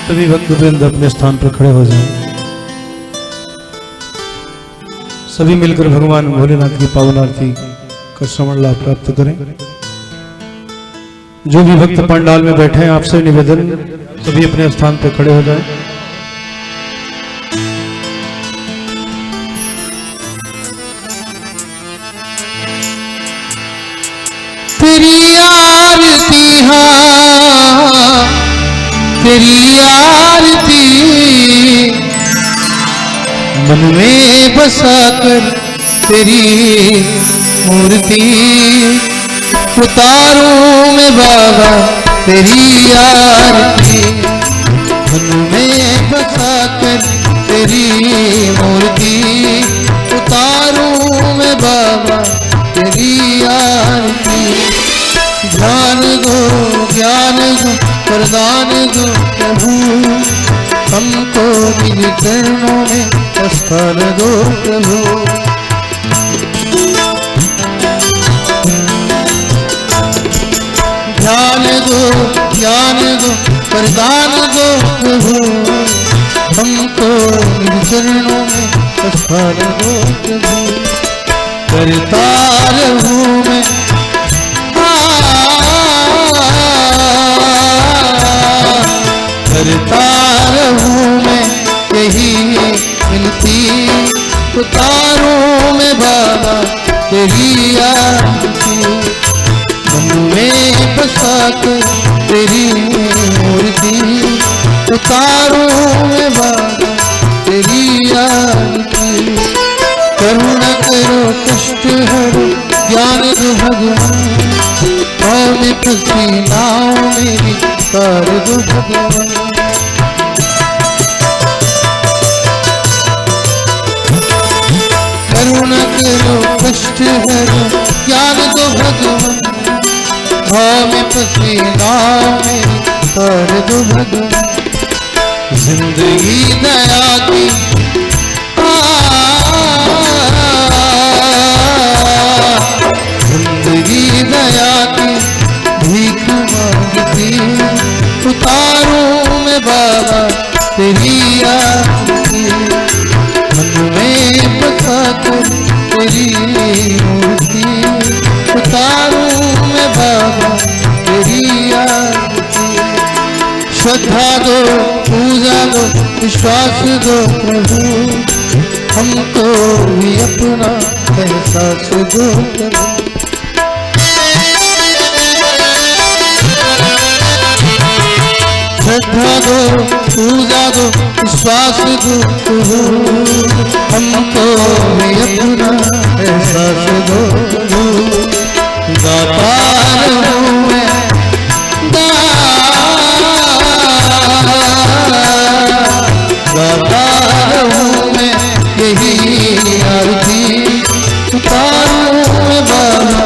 सभी भक्तवृंद अपने स्थान पर खड़े हो जाएं। सभी मिलकर भगवान भोलेनाथ की पावन आरती का श्रवण लाभ प्राप्त करें। जो भी भक्त पंडाल में बैठे हैं आपसे निवेदन, सभी अपने स्थान पर खड़े हो जाएं। तेरी आरती हाँ तेरी आरती मन में बसा कर तेरी मूर्ति उतारूं मैं बाबा तेरी आरती मन में बसा कर तेरी मूर्ति उतारूं मैं बाबा तेरी आरती। ध्यान दो ज्ञान दो वरदान दो प्रभु हमको निज चरणों में स्थान दो प्रभु। ध्यान दो ज्ञान दो वरदान दो प्रभु हमको निज चरणों में स्थान दो प्रभु। करता रहूं मैं करता रहूं मैं यही विनती उतारूं मैं बाबा तेरी आरती मन में बसा कर तेरी मूर्ति उतारूं मैं बाबा तेरी आरती। करुणा करो कष्ट हरो ज्ञान दो भगवान और में फंसी नाव मेरी तार दो भगवान। करुणा करो कष्ट हरो ज्ञान दो भगवान भाव में फंसी नाव मेरी तार दो भगवान। जिंदगी दया की जिंदगी दया की भीख मांगती उतारूं मैं बाबा तेरी आरती मन में बसा कर तेरी मूर्ति उतारूं मैं बाबा तेरी आरती। श्रद्धा दो पूजा दो विश्वास दो प्रभु हमको भी अपना एहसास दो प्रभु। श्रद्धा दो पूजा दो विश्वास दो प्रभु हमको भी अपना एहसास दो प्रभु। गाता रहूं मैं गाता रहूं मैं यही आरती उतारूं मैं बाबा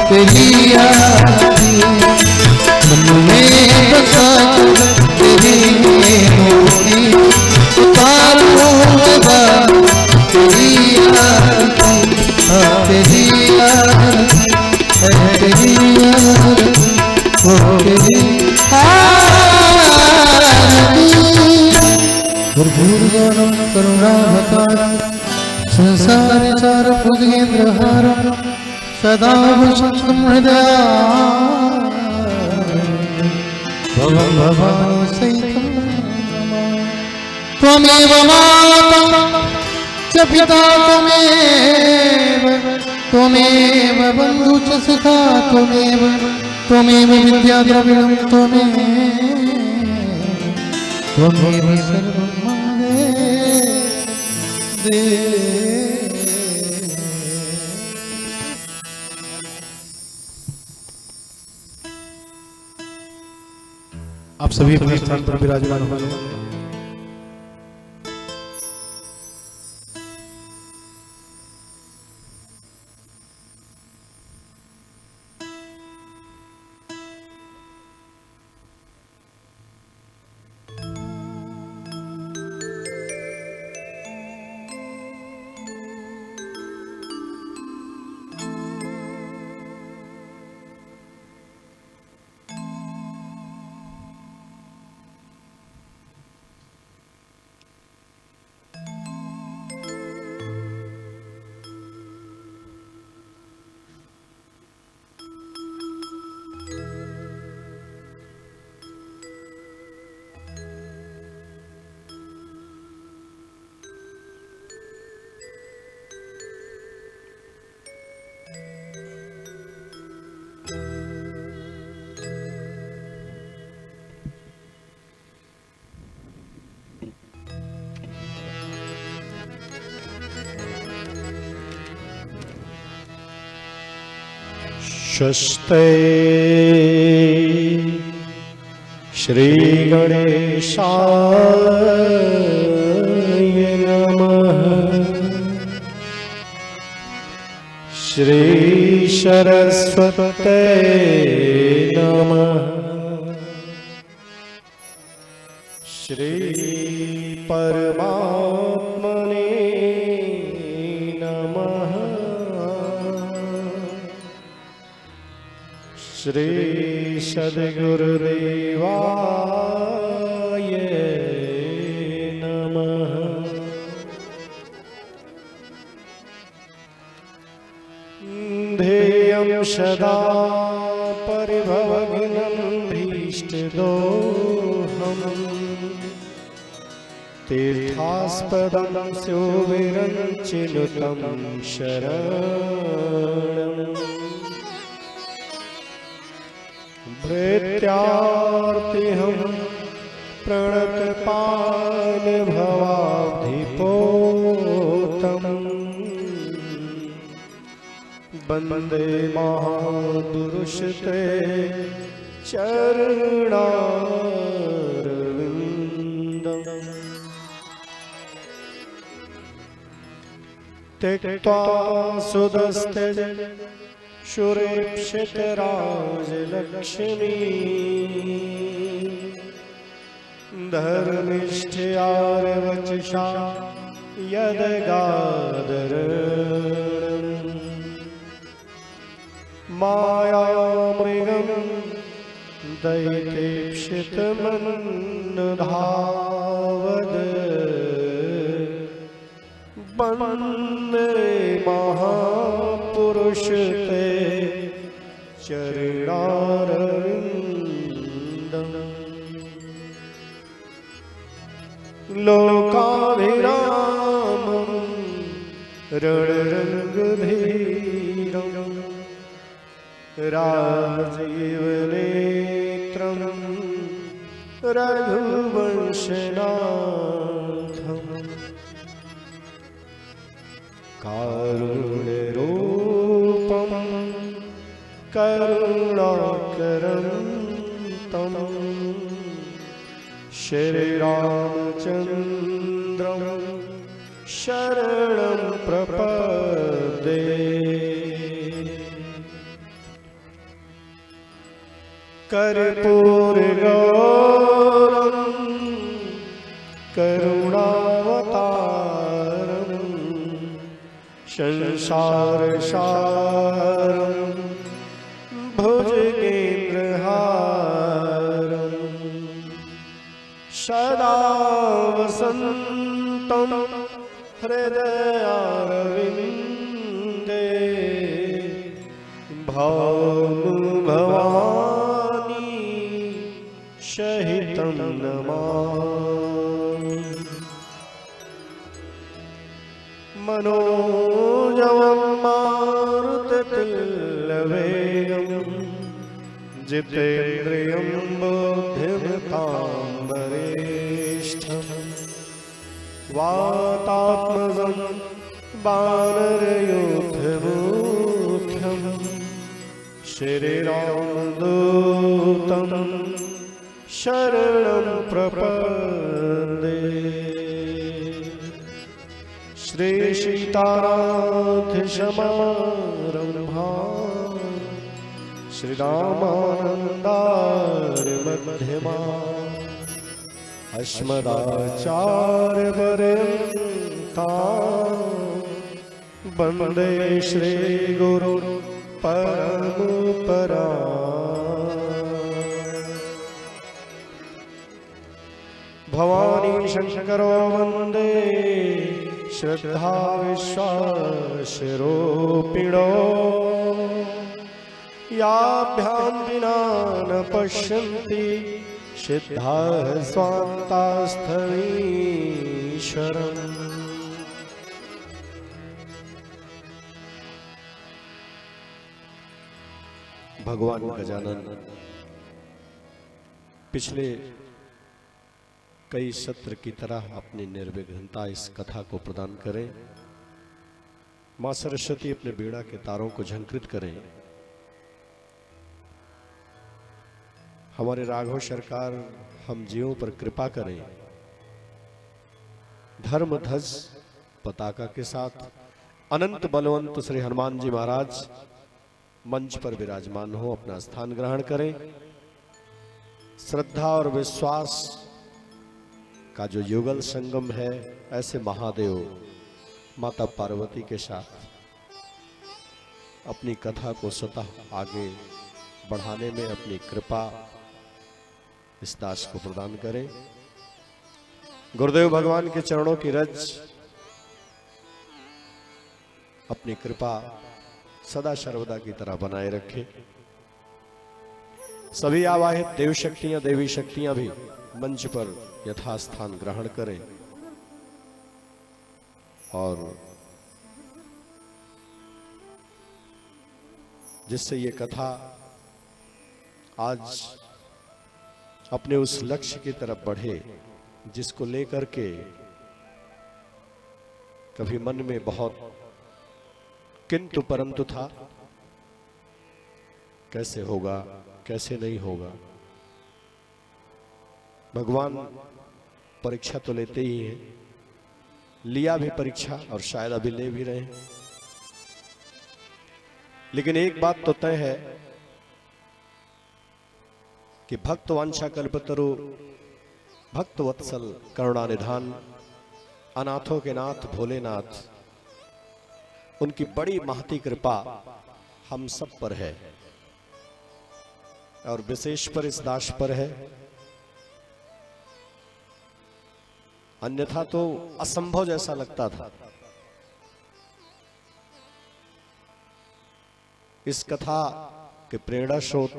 तेरी आरती मन में बसा तेरी मूर्ति उतारूं मैं बाबा तेरी आरती तेरी आरती तेरी आरती तेरी भूर्भुवनं करुणावतारं संसारसारं भुजगेन्द्रहारं सदा वसन्तं हृदया भवं भवानी सहितं त्वमेव माता च पिता त्वमेव बन्धु च सखा त्वमेव विद्या द्रविणं त्वमेव सर्वं आप सभी अपने स्थान पर विराजमान हो जाएं। स्वस्ते श्री गणेशाय नमः। श्री सरस्वते नमः। श्री परमात्मने नमः। श्री सद्गुरुदेवाय नमः। ध्येयं सदा परिभवग्नं भीष्टदोहम् तीर्थास्पदं सुविरञ्चिनुतं शरणम् भृत्यार्तिहं प्रणतपालभवाब्धिपोतम् वन्दे महापुरुषते चरणारविन्दम् त्यक्त्वा सुदस्त्यज शुरेक्षितराजलक्ष्मी धर्मिष्ठयार्वचसा यदगादरणम् मायामृगं दैतेप्सितमन्नुधावद वन्दे महापुरुषते चरणारविन्दम् लोकाभिरामं रणरङ्गधीरम् राजीवनेत्रं रघुवंशनाथम् कारुण्यरूपं करुणाकरं तं श्रीरामचन्द्रं शरणं प्रपद्ये। कर्पूरगौरं करुणावतारं संसारसारं भुजगेन्द्रहारं सदा वसन्तं हृदयारविन्दे भानुभवानी सहितं नमामि। मनोजवं मारुततुल्यवेगं जितेन्द्रियं बुद्धिमतां वरिष्ठं वातात्मजं वानरयूथमुख्यं श्रीरामदूतं शरणं प्रपद्ये। श्री सीतानाथसमारम्भा श्रीरामानन्दार्यमध्यमा अस्मदाचार्यपर्यन्तां वन्दे श्रीगुरु परमपरा। भवानी शङ्करो वन्दे श्रद्धा विश्वासरूपिणो याभ्यां विना न पश्यन्ति सिद्धाः स्वान्तास्थमीश्वरम्। भगवान गजानन पिछले कई सत्र की तरह अपनी निर्विघ्नता इस कथा को प्रदान करें। मां सरस्वती अपने बीड़ा के तारों को झंकृत करें हमारे राघव सरकार हम जीवों पर कृपा करें। धर्म ध्वज पताका के साथ अनंत बलवंत श्री हनुमान जी महाराज मंच पर विराजमान हो, अपना स्थान ग्रहण करें। श्रद्धा और विश्वास का जो युगल संगम है, ऐसे महादेव माता पार्वती के साथ अपनी कथा को स्वतः आगे बढ़ाने में अपनी कृपा इस दास को प्रदान करें। गुरुदेव भगवान के चरणों की रज अपनी कृपा सदा सर्वदा की तरह बनाए रखे। सभी आवाहित देव शक्तियां, देवी शक्तियां भी मंच पर यथास्थान ग्रहण करें और जिससे ये कथा आज अपने उस लक्ष्य की तरफ बढ़े जिसको लेकर के कभी मन में बहुत किंतु परंतु था, कैसे होगा कैसे नहीं होगा। भगवान परीक्षा तो लेते ही हैं, लिया भी परीक्षा और शायद अभी ले भी रहे हैं। लेकिन एक बात तो तय है कि भक्त वांछा कल्पतरु भक्त वत्सल करुणा निधान अनाथों के नाथ भोलेनाथ, उनकी बड़ी महती कृपा हम सब पर है और विशेष पर इस दास पर है। अन्यथा तो असंभव जैसा लगता था। इस कथा के प्रेरणा स्रोत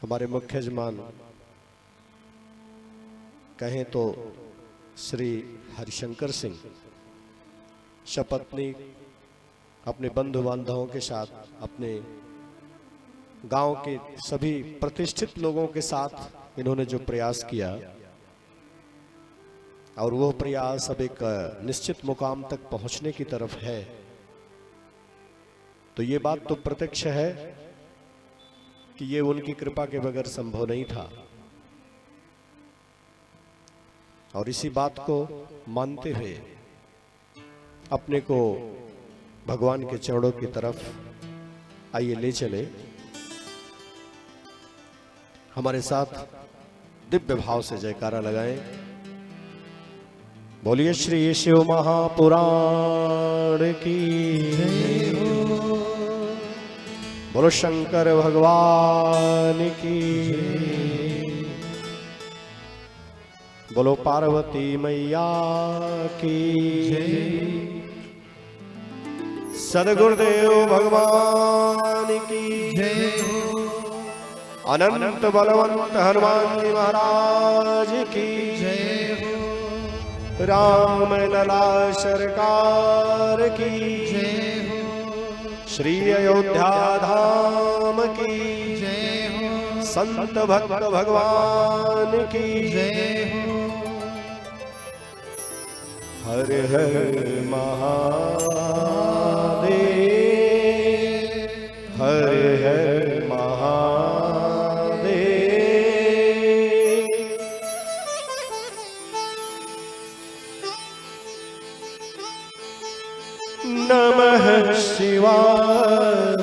हमारे मुख्य यजमान कहें तो श्री हरिशंकर सिंह सपत्नी अपने बंधु बांधवों के साथ, अपने गांव के सभी प्रतिष्ठित लोगों के साथ इन्होंने जो प्रयास किया और वो प्रयास अब एक निश्चित मुकाम तक पहुंचने की तरफ है, तो ये बात तो प्रत्यक्ष है कि ये उनकी कृपा के बगैर संभव नहीं था। और इसी बात को मानते हुए अपने को भगवान के चरणों की तरफ आइए ले चले। हमारे साथ दिव्य भाव से जयकारा लगाएं। बोलिए श्री शिव महापुराण की जय हो, बोलो शंकर भगवान की जय, बोलो पार्वती मैया की जय, सदगुरुदेव भगवान की जय हो, अनंत बलवंत हनुमान जी महाराज की जय हो, राम लला सरकार की जय हो, श्री अयोध्या धाम की जय हो, संत भक्त भगवान की जय हो। हर हर महादेव, हर हर महादेव। नमः शिवाय,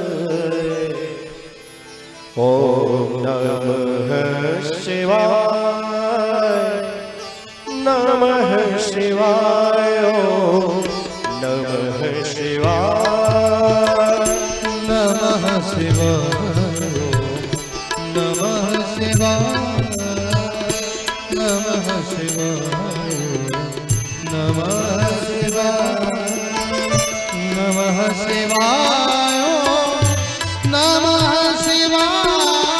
ओम नमः शिवाय, नमः शिवाय, ओम नमः शिवाय, नमः शिवाय, नमः शिवाय, नमः शिवाय, नमः शिवाय, नमः शिवाय, नमः शिवाय,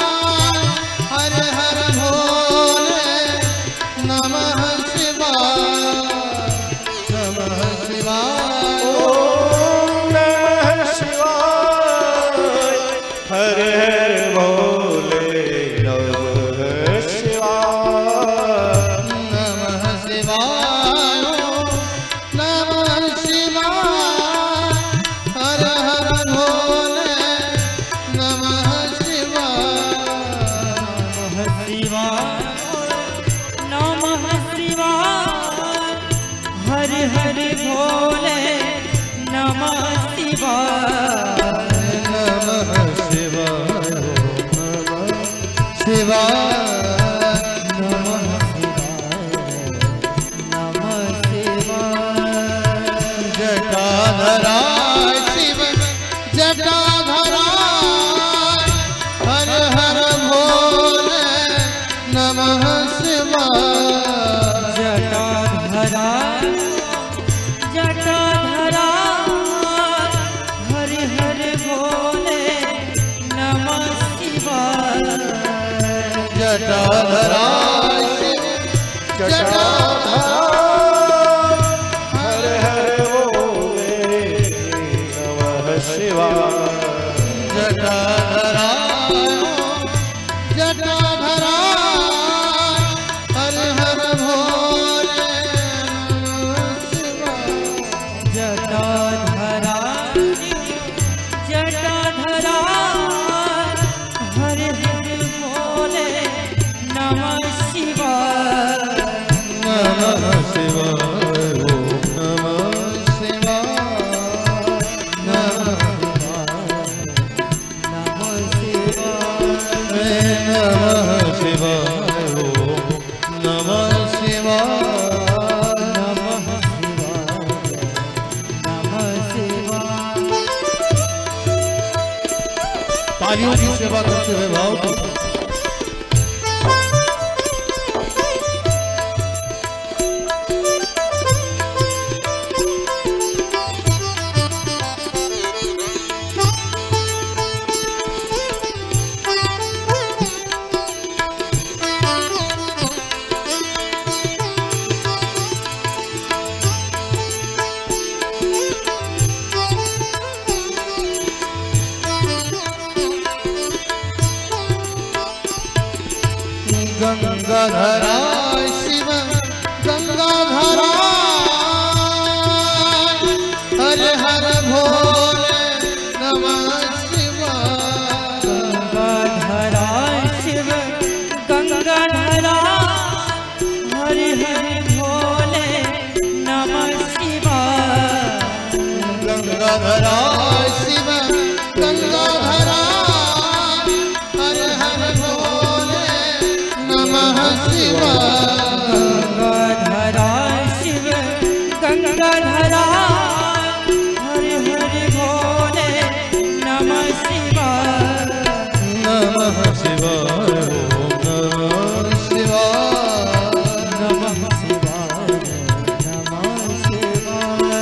हर हर भोले, नमः शिवाय, नमः शिवाय, ओम नमः शिवाय, हर हर भोले, नमः शिवाय, नमः शिवाय, नमः शिवाय, हर हर भोले, नमः शिवाय, शिवाय नमः शिवाय जटाधराय शिव जटाधराय हर हर भोले नमः शिवाय जटाधरा जटाधरा हरि हरि भोले नमः शिवाय जटाधराय शिव जटाधराय हर हर बोले नमः शिवाय जटाधराय जटाधराय हर हर भोले नमः शिवाय जटाधरा जटाधरा हरि हरि भोले नमः शिवाय नमः शिवाय ओम नमः शिवाय नमः नमः शिवाय ओम नमः शिवाय तालियों की सेवा करते हुए भाव गंगाधराय शिव गंगाधराय हर हर भोले नमः शिवाय गंगाधरा शिव गंगाधरा हरि हरि भोले नमः शिवाय गंगाधराय शिव गंगाधराय हर हर भोले नमः शिवाय गंगाधरा शिव गंगाधरा हरि हरि भोले नमः शिवाय नमः शिवाय ओम नमः शिवाय नमः शिवाय नमः शिवाय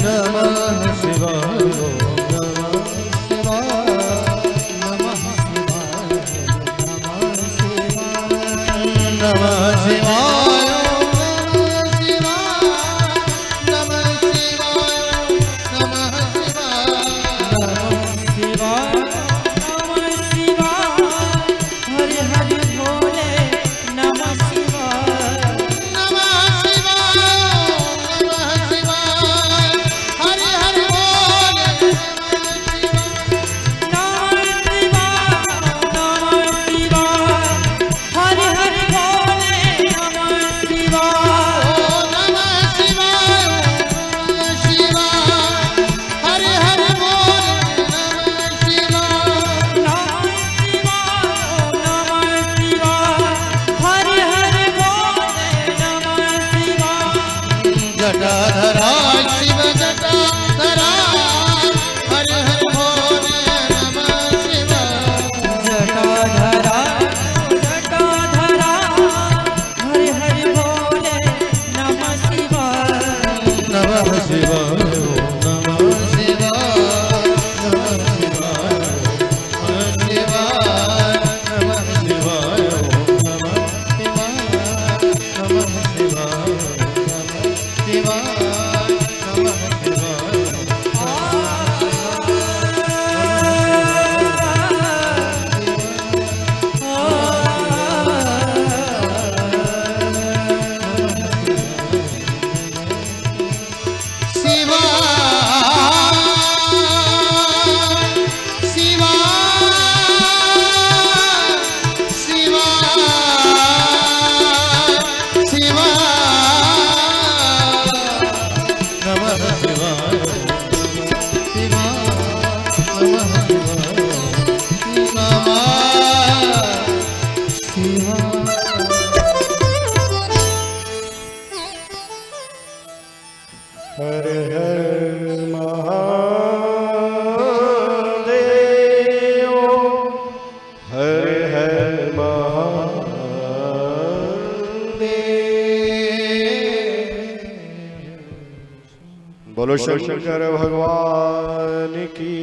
नमः शिवाय ओम नमः शिवाय नमः शिवाय नमः शिवाय नमः शिवाय हरि हरि भोले नमः शिवाय नमः शिवाय नमः शिवाय हर हर भोले नमः शिवाय हरि हरि भोले नमः बोलो शंकर भगवान की।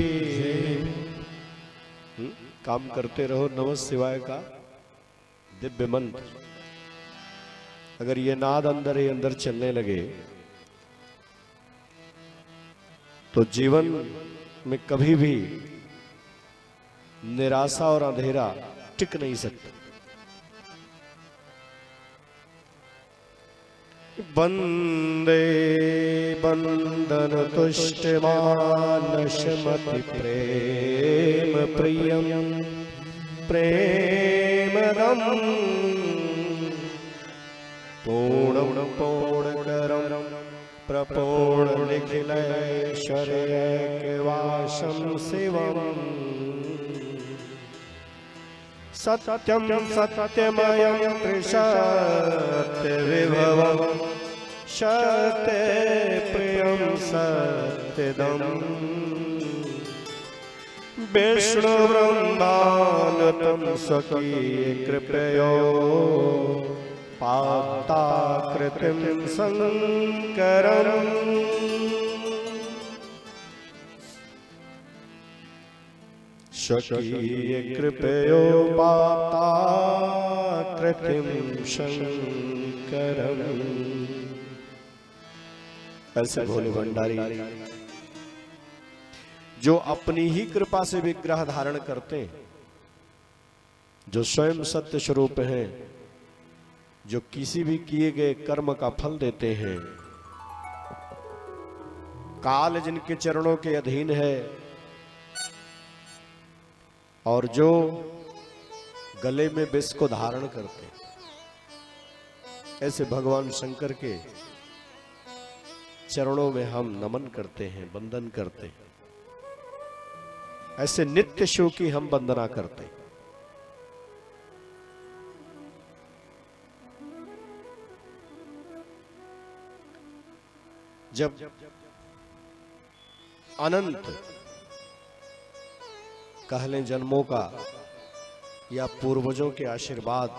काम करते रहो नमः शिवाय का दिव्य मंत्र। अगर ये नाद अंदर ही अंदर चलने लगे तो जीवन में कभी भी निराशा और अंधेरा टिक नहीं सकता। वंदे बंदन तुष्ट मानसमति प्रेम प्रियम प्रेमदम पूर्णं पूर्णकरं प्रपूर्ण निखिलैश्वर्यैकवासं शिवम् सत्यं सत्यमयं त्रिसत्यविभवं सत्यप्रियं सत्यदम् विष्णुवृन्दानुतं स्वकीयकृपयो पाताकृतिं शङ्करम् स्वकीयकृपयो पाताकृतिं शङ्करम्। ऐसे भोले भंडारी जो अपनी ही कृपा से विग्रह धारण करते हैं, जो स्वयं सत्य स्वरूप हैं, जो किसी भी किए गए कर्म का फल देते हैं, काल जिनके चरणों के अधीन है और जो गले में विष को धारण करते, ऐसे भगवान शंकर के चरणों में हम नमन करते हैं, वंदन करते हैं। ऐसे नित्य शिव की हम वंदना करते हैं। जब अनंत कहले जन्मों का या पूर्वजों के आशीर्वाद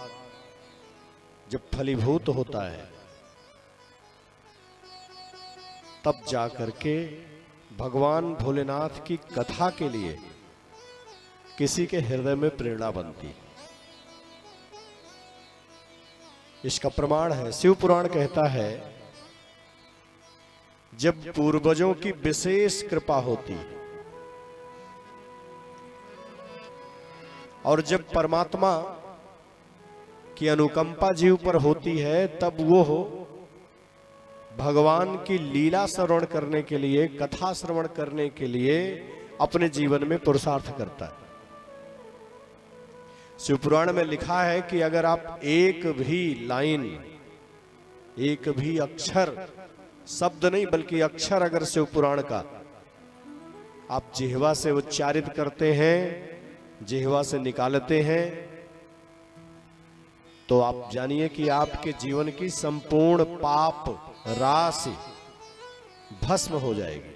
जब फलीभूत होता है, तब जाकर के भगवान भोलेनाथ की कथा के लिए किसी के हृदय में प्रेरणा बनती। इसका प्रमाण है, शिव पुराण कहता है, जब पूर्वजों की विशेष कृपा होती और जब परमात्मा की अनुकंपा जीव पर होती है, तब वो भगवान की लीला श्रवण करने के लिए, कथा श्रवण करने के लिए अपने जीवन में पुरुषार्थ करता है। शिवपुराण में लिखा है कि अगर आप एक भी लाइन, एक भी अक्षर, शब्द नहीं बल्कि अक्षर अगर शिवपुराण का आप जिह्वा से उच्चारित करते हैं, जिह्वा से निकालते हैं, तो आप जानिए कि आपके जीवन की संपूर्ण पाप राशि भस्म हो जाएगी।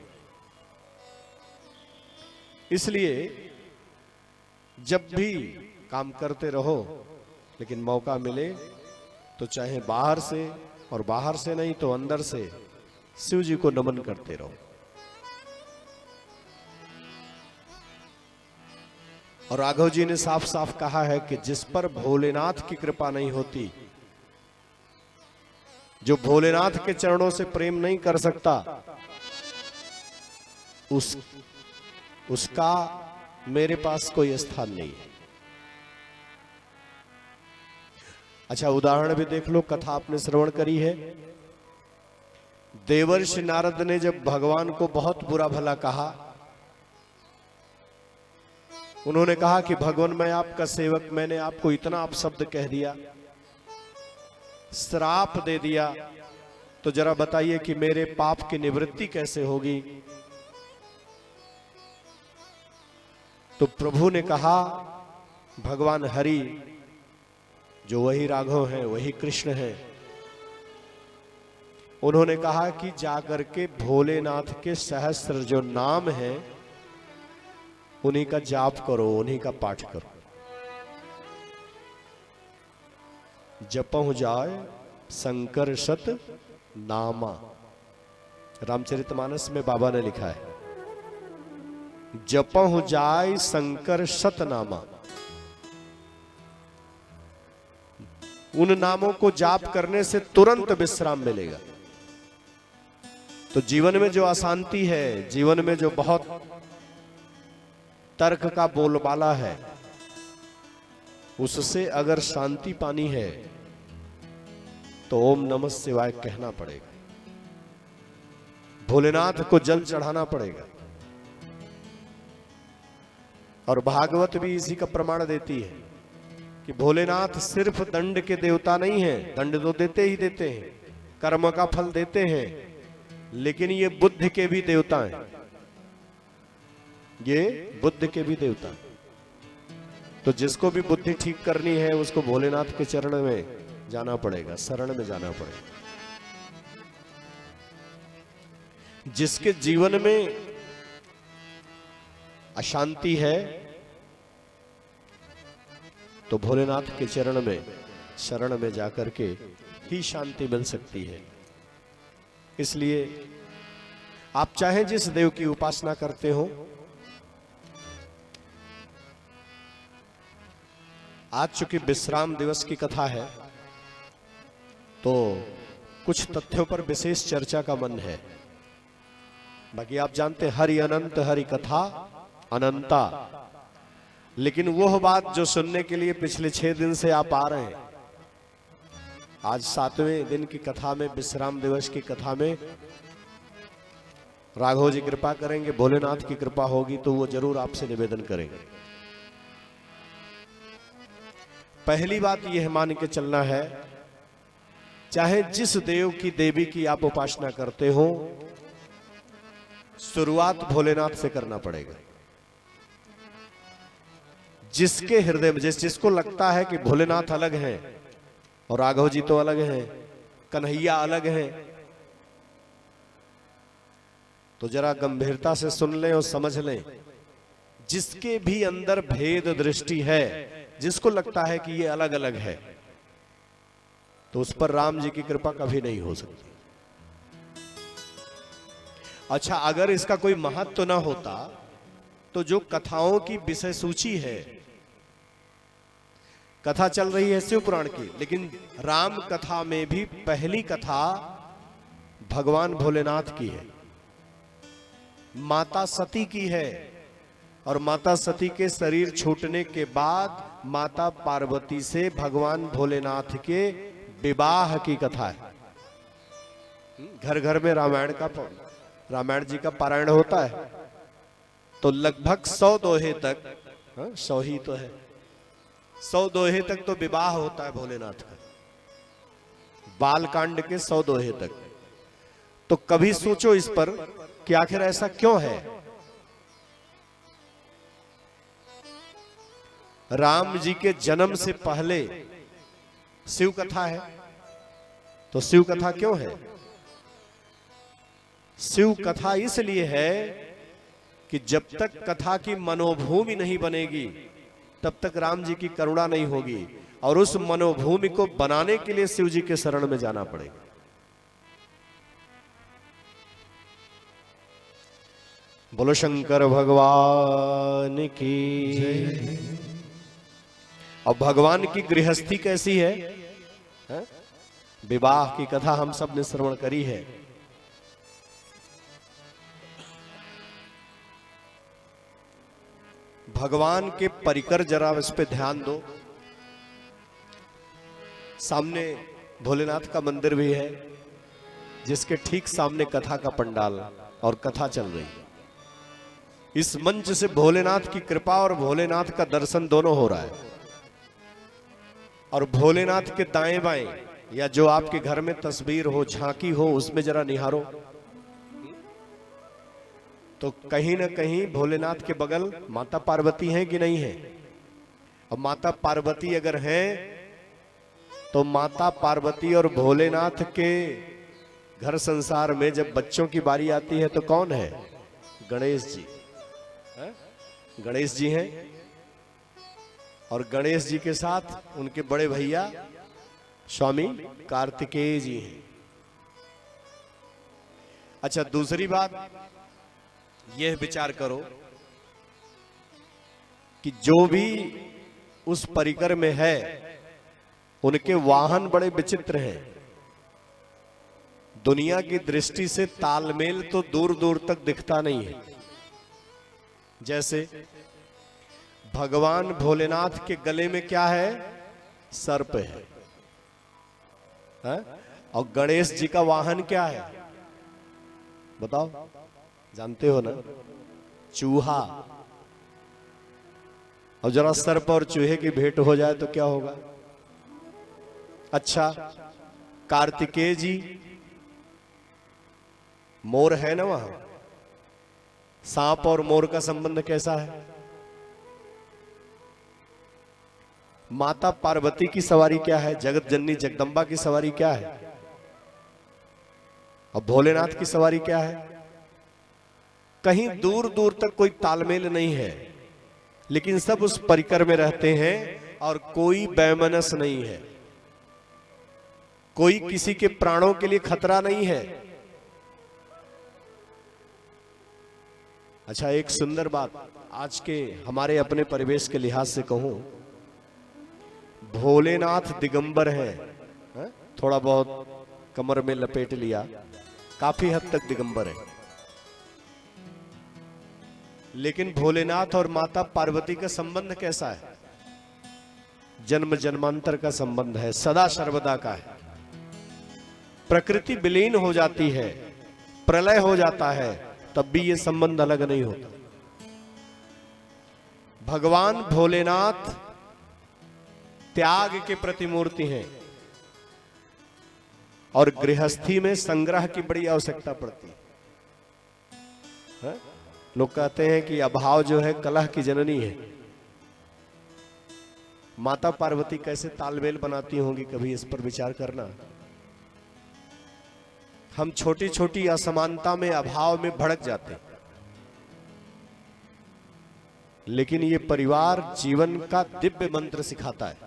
इसलिए जब भी काम करते रहो, लेकिन मौका मिले तो चाहे बाहर से, और बाहर से नहीं तो अंदर से शिव जी को नमन करते रहो। और राघव जी ने साफ साफ कहा है कि जिस पर भोलेनाथ की कृपा नहीं होती, जो भोलेनाथ के चरणों से प्रेम नहीं कर सकता, उसका मेरे पास कोई स्थान नहीं है। अच्छा, उदाहरण भी देख लो, कथा आपने श्रवण करी है। देवर्षि नारद ने जब भगवान को बहुत बुरा भला कहा, उन्होंने कहा कि भगवान मैं आपका सेवक, मैंने आपको इतना अपशब्द कह दिया, श्राप दे दिया, तो जरा बताइए कि मेरे पाप की निवृत्ति कैसे होगी। तो प्रभु ने कहा, भगवान हरि जो वही राघव हैं, वही कृष्ण हैं, उन्होंने कहा कि जाकर के भोलेनाथ के सहस्त्र जो नाम हैं उन्हीं का जाप करो, उन्हीं का पाठ करो। जपहु जाय शंकर सत नामा, रामचरितमानस में बाबा ने लिखा है, जपहु जाय शंकर शतनामा। उन नामों को जाप करने से तुरंत विश्राम मिलेगा। तो जीवन में जो अशांति है, जीवन में जो बहुत तर्क का बोलबाला है, उससे अगर शांति पानी है तो ओम नमः शिवाय कहना पड़ेगा, भोलेनाथ को जल चढ़ाना पड़ेगा। और भागवत भी इसी का प्रमाण देती है कि भोलेनाथ सिर्फ दंड के देवता नहीं हैं, दंड तो देते ही देते हैं, कर्म का फल देते हैं, लेकिन ये बुद्धि के भी देवता हैं, ये बुद्धि के भी देवता हैं। तो जिसको भी बुद्धि ठीक करनी है उसको भोलेनाथ के चरण में जाना पड़ेगा, शरण में जाना पड़ेगा। जिसके जीवन में अशांति है तो भोलेनाथ के चरण में, शरण में जाकर के ही शांति मिल सकती है। इसलिए आप चाहे जिस देव की उपासना करते हो, आज चूंकि विश्राम दिवस की कथा है तो कुछ तथ्यों पर विशेष चर्चा का मन है। बाकी आप जानते हरि अनंत हरि कथा अनंता, लेकिन वह बात जो सुनने के लिए पिछले 6 दिन से आप आ रहे हैं, आज 7वें दिन की कथा में, विश्राम दिवस की कथा में राघव जी कृपा करेंगे, भोलेनाथ की कृपा होगी तो वो जरूर आपसे निवेदन करेंगे। पहली बात यह मान के चलना है, चाहे जिस देव की देवी की आप उपासना करते हो, शुरुआत भोलेनाथ से करना पड़ेगा। जिसके हृदय में जिसको लगता है कि भोलेनाथ अलग हैं और राघव जी तो अलग हैं, कन्हैया अलग हैं, तो जरा गंभीरता से सुन लें और समझ लें। जिसके भी अंदर भेद दृष्टि है, जिसको लगता है कि ये अलग अलग है, तो उस पर राम जी की कृपा कभी नहीं हो सकती। अच्छा, अगर इसका कोई महत्व ना होता तो जो कथाओं की विषय सूची है, कथा चल रही है शिव पुराण की, लेकिन राम कथा में भी पहली कथा भगवान भोलेनाथ की है, माता सती की है। और माता सती के शरीर छूटने के बाद माता पार्वती से भगवान भोलेनाथ के विवाह की कथा है। घर घर में रामायण जी का पारायण होता है, तो लगभग 100 दोहे तक, 100 ही तो है, 100 दोहे तक तो विवाह होता है भोलेनाथ का, बालकांड के 100 दोहे तक। तो कभी सोचो इस पर कि आखिर ऐसा क्यों है। राम जी के जन्म से पहले शिव कथा है, तो शिव कथा क्यों है? शिव कथा इसलिए है कि जब तक कथा की मनोभूमि नहीं बनेगी तब तक राम जी की करुणा नहीं होगी, और उस मनोभूमि को बनाने के लिए शिव जी के शरण में जाना पड़ेगा। बोलो शंकर भगवान की जय। और भगवान की गृहस्थी कैसी है? विवाह की कथा हम सब ने श्रवण करी है। भगवान के परिकर जरा इस पे ध्यान दो। सामने भोलेनाथ का मंदिर भी है, जिसके ठीक सामने कथा का पंडाल और कथा चल रही है। इस मंच से भोलेनाथ की कृपा और भोलेनाथ का दर्शन दोनों हो रहा है। और भोलेनाथ के दाएं बाएं या जो आपके घर में तस्वीर हो, झांकी हो, उसमें जरा निहारो तो कहीं ना कहीं भोलेनाथ के बगल माता पार्वती हैं कि नहीं है? और माता पार्वती अगर हैं तो माता पार्वती और भोलेनाथ के घर संसार में जब बच्चों की बारी आती है तो कौन है? गणेश जी। गणेश जी हैं, और गणेश जी के साथ उनके बड़े भैया स्वामी कार्तिकेय जी हैं। अच्छा, दूसरी बात यह विचार करो कि जो भी उस परिकर में है उनके वाहन बड़े विचित्र हैं। दुनिया की दृष्टि से तालमेल तो दूर दूर तक दिखता नहीं है। जैसे भगवान भोलेनाथ के गले में क्या है? सर्प है, और गणेश जी का वाहन क्या है? बताओ, जानते हो ना? चूहा। और जरा सर्प और चूहे की भेंट हो जाए तो क्या होगा? अच्छा, कार्तिकेय जी, मोर है ना वहां, सांप और मोर का संबंध कैसा है? माता पार्वती की सवारी क्या है? जगत जननी जगदम्बा की सवारी क्या है? और भोलेनाथ की सवारी क्या है? कहीं दूर दूर तक कोई तालमेल नहीं है, लेकिन सब उस परिकर में रहते हैं और कोई बैमनस नहीं है, कोई किसी के प्राणों के लिए खतरा नहीं है। अच्छा, एक सुंदर बात आज के हमारे अपने परिवेश के लिहाज से कहूं, भोलेनाथ दिगंबर हैं, थोड़ा बहुत कमर में लपेट लिया, काफी हद तक दिगंबर है, लेकिन भोलेनाथ और माता पार्वती का संबंध कैसा है? जन्म जन्मांतर का संबंध है, सदा सर्वदा का है। प्रकृति विलीन हो जाती है, प्रलय हो जाता है, तब भी ये संबंध अलग नहीं होता। भगवान भोलेनाथ त्याग के प्रतिमूर्ति हैं और गृहस्थी में संग्रह की बड़ी आवश्यकता पड़ती है। लोग कहते हैं कि अभाव जो है कलह की जननी है। माता पार्वती कैसे तालमेल बनाती होंगी, कभी इस पर विचार करना। हम छोटी छोटी असमानता में, अभाव में भड़क जाते हैं, लेकिन ये परिवार जीवन का दिव्य मंत्र सिखाता है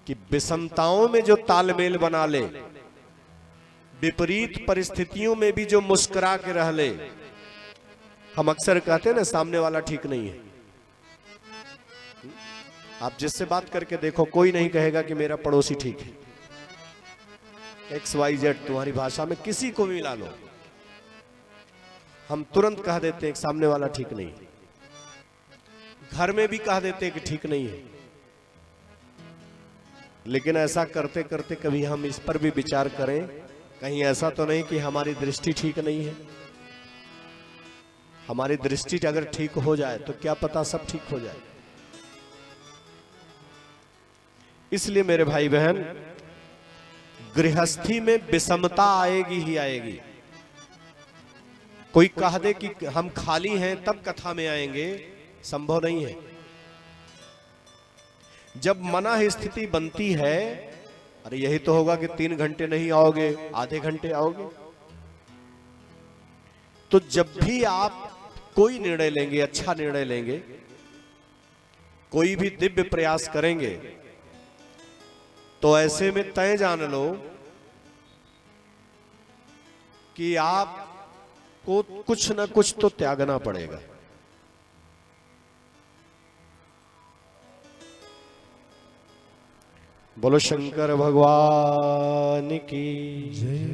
कि विषमताओं में जो तालमेल बना ले, विपरीत परिस्थितियों में भी जो मुस्कुरा के रह ले। हम अक्सर कहते हैं ना, सामने वाला ठीक नहीं है। आप जिससे बात करके देखो, कोई नहीं कहेगा कि मेरा पड़ोसी ठीक है। XYZ तुम्हारी भाषा में किसी को भी मिला लो, हम तुरंत कह देते हैं कि सामने वाला ठीक नहीं है। घर में भी कह देते हैं कि ठीक नहीं है। लेकिन ऐसा करते करते कभी हम इस पर भी विचार करें, कहीं ऐसा तो नहीं कि हमारी दृष्टि ठीक नहीं है। हमारी दृष्टि अगर ठीक हो जाए तो क्या पता सब ठीक हो जाए। इसलिए मेरे भाई बहन, गृहस्थी में विषमता आएगी ही आएगी। कोई कह दे कि हम खाली हैं तब कथा में आएंगे, संभव नहीं है। जब मना स्थिति बनती है, अरे यही तो होगा कि 3 घंटे नहीं आओगे, आधे घंटे आओगे। तो जब भी आप कोई निर्णय लेंगे, अच्छा निर्णय लेंगे, कोई भी दिव्य प्रयास करेंगे, तो ऐसे में तय जान लो कि आपको कुछ ना कुछ तो त्यागना पड़ेगा। बोलो शंकर भगवान की जय।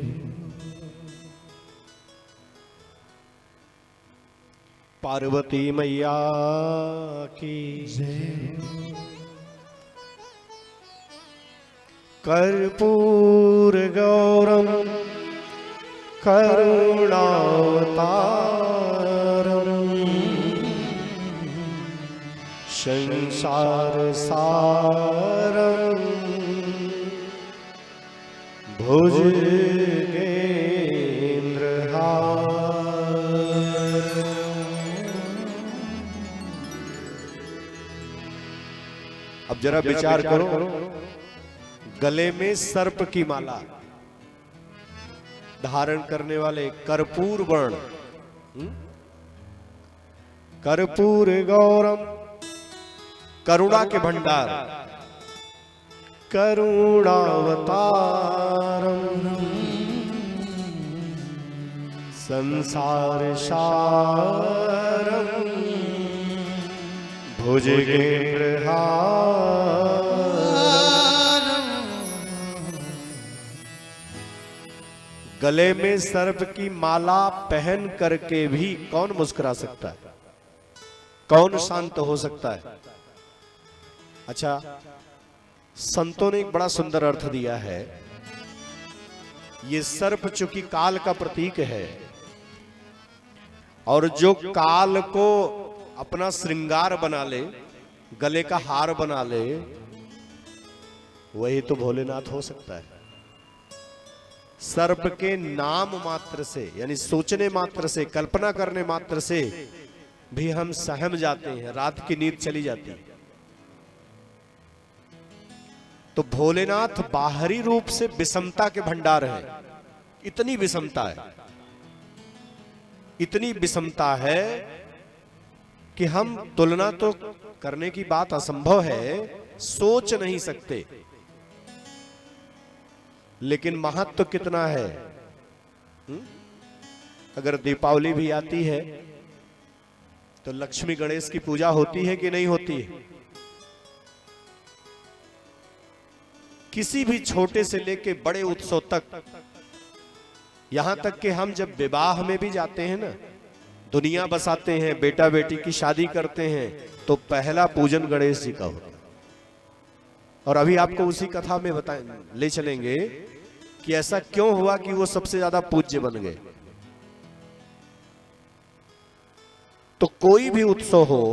पार्वती मैया की जय। कर्पूर गौरम करुणावतारम संसार सारम भुजगेंद्रहार। अब जरा विचार करो, गले में सर्प की माला धारण करने वाले कर्पूर वर्ण, कर्पूर गौरम, करुणा के भंडार, करुणावतारम संसार सारम भुजगे प्रहारम। गले में सर्प की माला पहन करके भी कौन मुस्कुरा सकता है? कौन शांत हो सकता है? अच्छा, संतों ने एक बड़ा सुंदर अर्थ दिया है। ये सर्प चूंकि काल का प्रतीक है, और जो काल को अपना श्रृंगार बना ले, गले का हार बना ले, वही तो भोलेनाथ हो सकता है। सर्प के नाम मात्र से, यानी सोचने मात्र से, कल्पना करने मात्र से भी हम सहम जाते हैं, रात की नींद चली जाती है। तो भोलेनाथ बाहरी रूप से विषमता के भंडार हैं। इतनी विषमता है, इतनी विषमता है कि हम तुलना तो करने की बात असंभव है, सोच नहीं सकते। लेकिन महत्व कितना है। अगर दीपावली भी आती है तो लक्ष्मी गणेश की पूजा होती है कि नहीं होती है? किसी भी छोटे से लेके बड़े उत्सव तक, यहां तक कि हम जब विवाह में भी जाते हैं ना, दुनिया बसाते हैं, बेटा बेटी की शादी करते हैं, तो पहला पूजन गणेश जी का होता है। और अभी आपको उसी कथा में ले चलेंगे कि ऐसा क्यों हुआ कि वो सबसे ज्यादा पूज्य बन गए। तो कोई भी उत्सव हो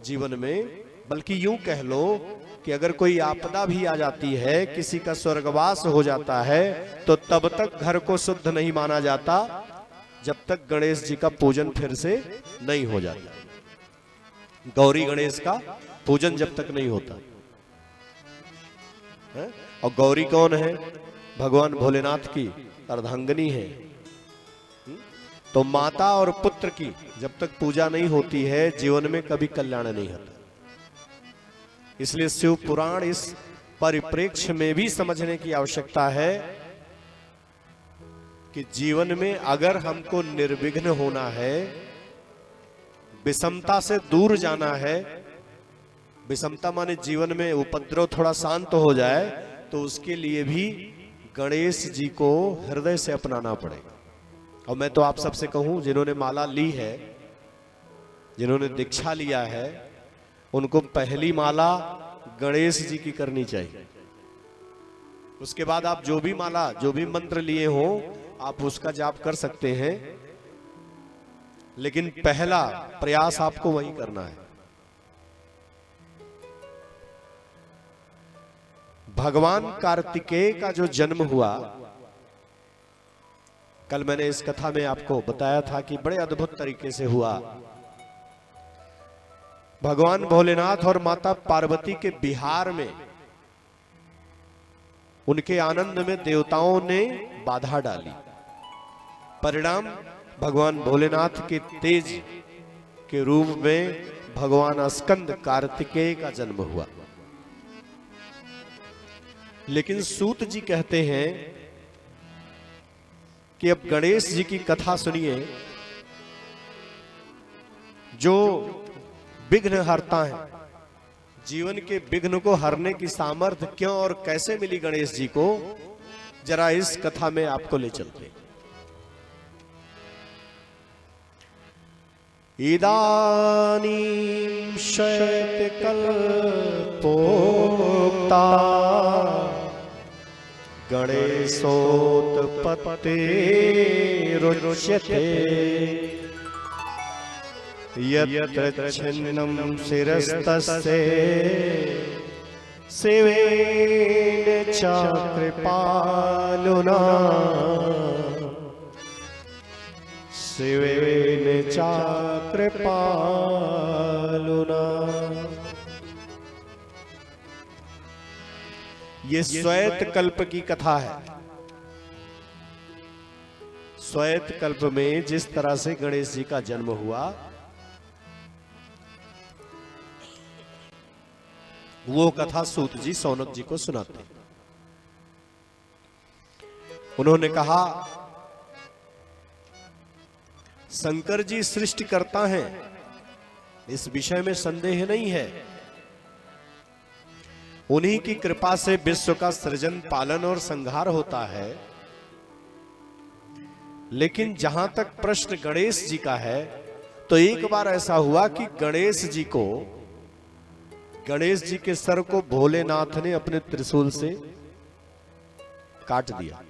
जीवन में, बल्कि यूं कह लो कि अगर कोई आपदा भी आ जाती है, किसी का स्वर्गवास हो जाता है, तो तब तक घर को शुद्ध नहीं माना जाता जब तक गणेश जी का पूजन फिर से नहीं हो जाता। गौरी गणेश का पूजन जब तक नहीं होता है? और गौरी कौन है? भगवान भोलेनाथ की अर्धांगिनी है। तो माता और पुत्र की जब तक पूजा नहीं होती है, जीवन में कभी कल्याण नहीं होता। इसलिए शिव पुराण इस परिप्रेक्ष्य में भी समझने की आवश्यकता है कि जीवन में अगर हमको निर्विघ्न होना है, विषमता से दूर जाना है, विषमता माने जीवन में उपद्रव थोड़ा शांत हो जाए, तो उसके लिए भी गणेश जी को हृदय से अपनाना पड़ेगा। और मैं तो आप सबसे कहूं, जिन्होंने माला ली है, जिन्होंने दीक्षा लिया है, उनको पहली माला गणेश जी की करनी चाहिए। उसके बाद आप जो भी माला, जो भी मंत्र लिए हो, आप उसका जाप कर सकते हैं, लेकिन पहला प्रयास आपको वही करना है। भगवान कार्तिकेय का जो जन्म हुआ, कल मैंने इस कथा में आपको बताया था कि बड़े अद्भुत तरीके से हुआ। भगवान भोलेनाथ और माता पार्वती के बिहार में, उनके आनंद में देवताओं ने बाधा डाली। परिणाम, भगवान भोलेनाथ के तेज के रूप में भगवान स्कंद कार्तिकेय का जन्म हुआ। लेकिन सूत जी कहते हैं कि अब गणेश जी की कथा सुनिए, जो विघ्न हरता है। जीवन के विघ्न को हरने की सामर्थ्य क्यों और कैसे मिली गणेश जी को, जरा इस कथा में आपको ले चलते। इदानीं शैत्यकल्पोक्ता गणेशोत्पत्तिरुच्यते यत्र छिन्नं शिरस्तस्य शिवेन च कृपालुना शिवेन च कृपालुना। ये श्वेत कल्प की कथा है। श्वेत कल्प में जिस तरह से गणेश जी का जन्म हुआ, वो कथा सूत जी सौनक जी को सुनाते। उन्होंने कहा शंकर जी सृष्टि करता है, इस विषय में संदेह नहीं है। उन्हीं की कृपा से विश्व का सृजन, पालन और संहार होता है। लेकिन जहां तक प्रश्न गणेश जी का है, तो एक बार ऐसा हुआ कि गणेश जी के सर को भोलेनाथ ने अपने त्रिशूल से काट दिया।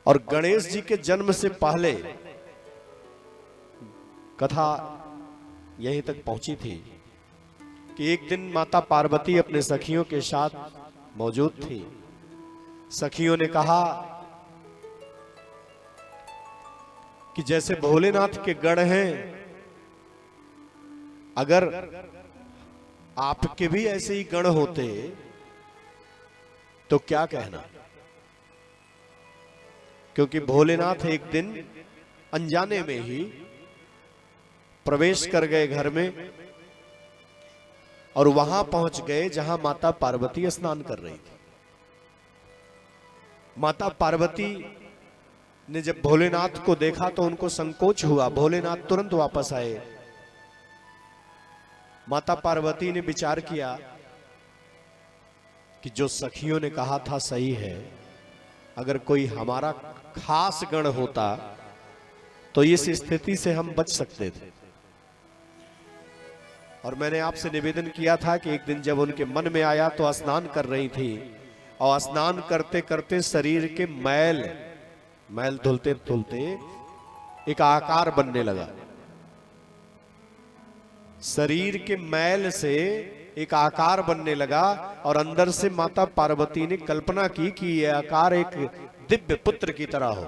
और गणेश जी के जन्म से पहले कथा यहीं तक पहुंची थी कि एक दिन माता पार्वती अपने सखियों के साथ मौजूद थी। सखियों ने कहा कि जैसे भोलेनाथ के गण हैं, अगर आपके भी ऐसे ही गण होते तो क्या कहना। क्योंकि भोलेनाथ एक दिन अनजाने में ही प्रवेश कर गए घर में और वहां पहुंच गए जहां माता पार्वती स्नान कर रही थी। माता पार्वती ने जब भोलेनाथ को देखा तो उनको संकोच हुआ। भोलेनाथ तुरंत वापस आए। माता पार्वती ने विचार किया कि जो सखियों ने कहा था सही है, अगर कोई हमारा खास गण होता तो इस स्थिति से हम बच सकते थे। और मैंने आपसे निवेदन किया था कि एक दिन जब उनके मन में आया तो स्नान कर रही थी और स्नान करते करते शरीर के मैल धुलते धुलते एक आकार बनने लगा। शरीर के मैल से एक आकार बनने लगा और अंदर से माता पार्वती ने कल्पना की कि यह आकार एक दिव्य पुत्र की तरह हो।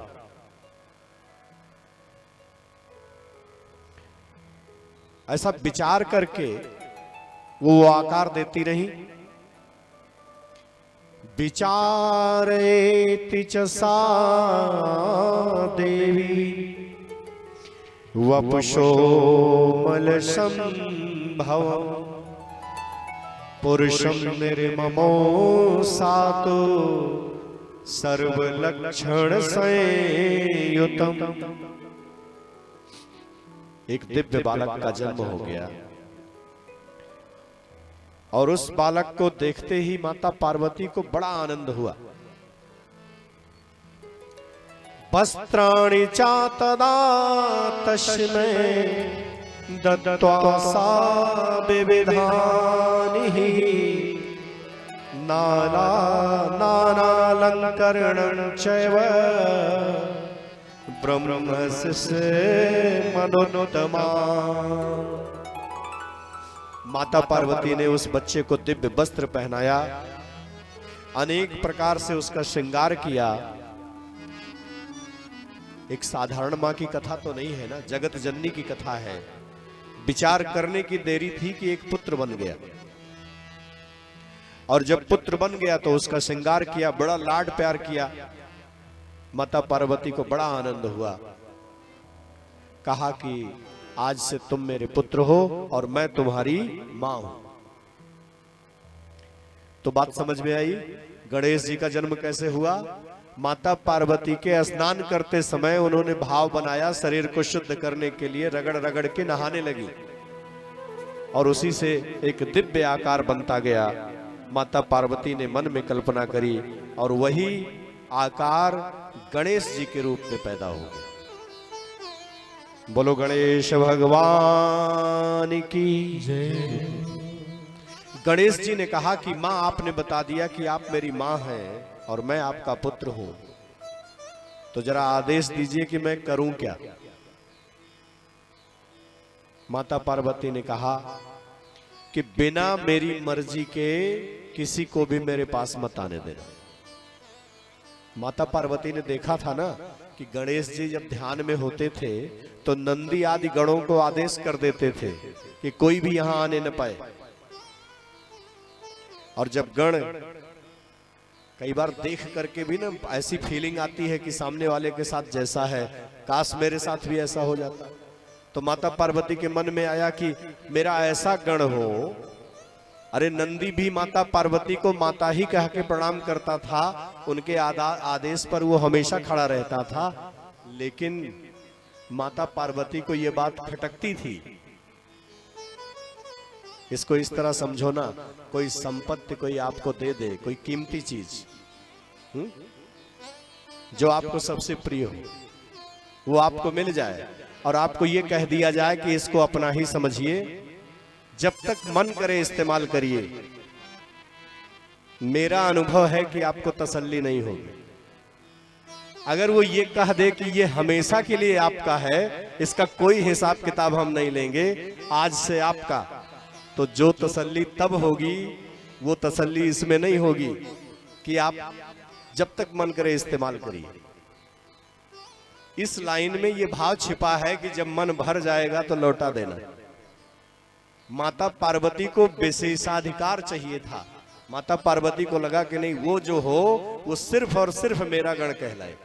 ऐसा विचार करके वो आकार देती रही। विचारेति च सा देवी वपुषोमल संभव पुरुषम निर्ममो सातो सर्वलक्षण संयुतम। एक दिव्य बालक का जन्म हो गया और उस बालक को देखते ही माता पार्वती को बड़ा आनंद हुआ। वस्त्राणि च तदा तस्मै दत्त्वा सा विविधानि नानालंकरणं चैव ब्रह्मस्य मनोत्तमा। माता पार्वती ने उस बच्चे को दिव्य वस्त्र पहनाया, अनेक प्रकार से उसका श्रृंगार किया। एक साधारण मां की कथा तो नहीं है ना, जगत जननी की कथा है। विचार करने की देरी थी कि एक पुत्र बन गया, और जब पुत्र बन गया तो उसका श्रृंगार किया, बड़ा लाड प्यार किया। माता पार्वती को बड़ा आनंद हुआ। कहा कि आज से तुम मेरे पुत्र हो और मैं तुम्हारी मां हूं। तो बात समझ में आई। गणेश जी का जन्म कैसे हुआ? माता पार्वती के स्नान करते समय उन्होंने भाव बनाया, शरीर को शुद्ध करने के लिए रगड़ रगड़ के नहाने लगी और उसी से एक दिव्य आकार बनता गया। माता पार्वती ने मन में कल्पना करी और वही आकार गणेश जी के रूप में पैदा हो गया। बोलो गणेश भगवान की जय। गणेश जी ने कहा कि मां, आपने बता दिया कि आप मेरी मां हैं और मैं आपका पुत्र हूं, तो जरा आदेश दीजिए कि मैं करूं क्या। माता पार्वती ने कहा कि बिना मेरी मर्जी के किसी को भी मेरे पास मत आने देना। माता पार्वती ने देखा था ना कि गणेश जी जब ध्यान में होते थे तो नंदी आदि गणों को आदेश कर देते थे कि कोई भी यहां आने न पाए। और जब गण कई बार देख करके भी ना ऐसी फीलिंग आती है कि सामने वाले के साथ जैसा है, काश मेरे साथ भी ऐसा हो जाता। तो माता पार्वती के मन में आया कि मेरा ऐसा गण हो। अरे नंदी भी माता पार्वती को माता ही कह के प्रणाम करता था, उनके आदेश पर वो हमेशा खड़ा रहता था। लेकिन माता पार्वती को यह बात खटकती थी। इसको इस तरह समझो ना, कोई संपत्ति कोई आपको दे दे, कोई कीमती चीज जो आपको सबसे प्रिय हो, वो आपको मिल जाए और आपको ये कह दिया जाए कि इसको अपना ही समझिए, जब तक मन करे इस्तेमाल करिए। मेरा अनुभव है कि आपको तसल्ली नहीं होगी। अगर वो ये कह दे कि ये हमेशा के लिए आपका है, इसका कोई हिसाब किताब हम नहीं लेंगे, आज से आपका, तो जो तसल्ली तब होगी वो तसल्ली इसमें नहीं होगी कि आप जब तक मन करे इस्तेमाल करिए। इस लाइन में ये भाव छिपा है कि जब मन भर जाएगा तो लौटा देना। माता पार्वती को विशेषाधिकार चाहिए था। माता पार्वती को लगा कि नहीं, वो जो हो वो सिर्फ और सिर्फ मेरा गण कहलाए।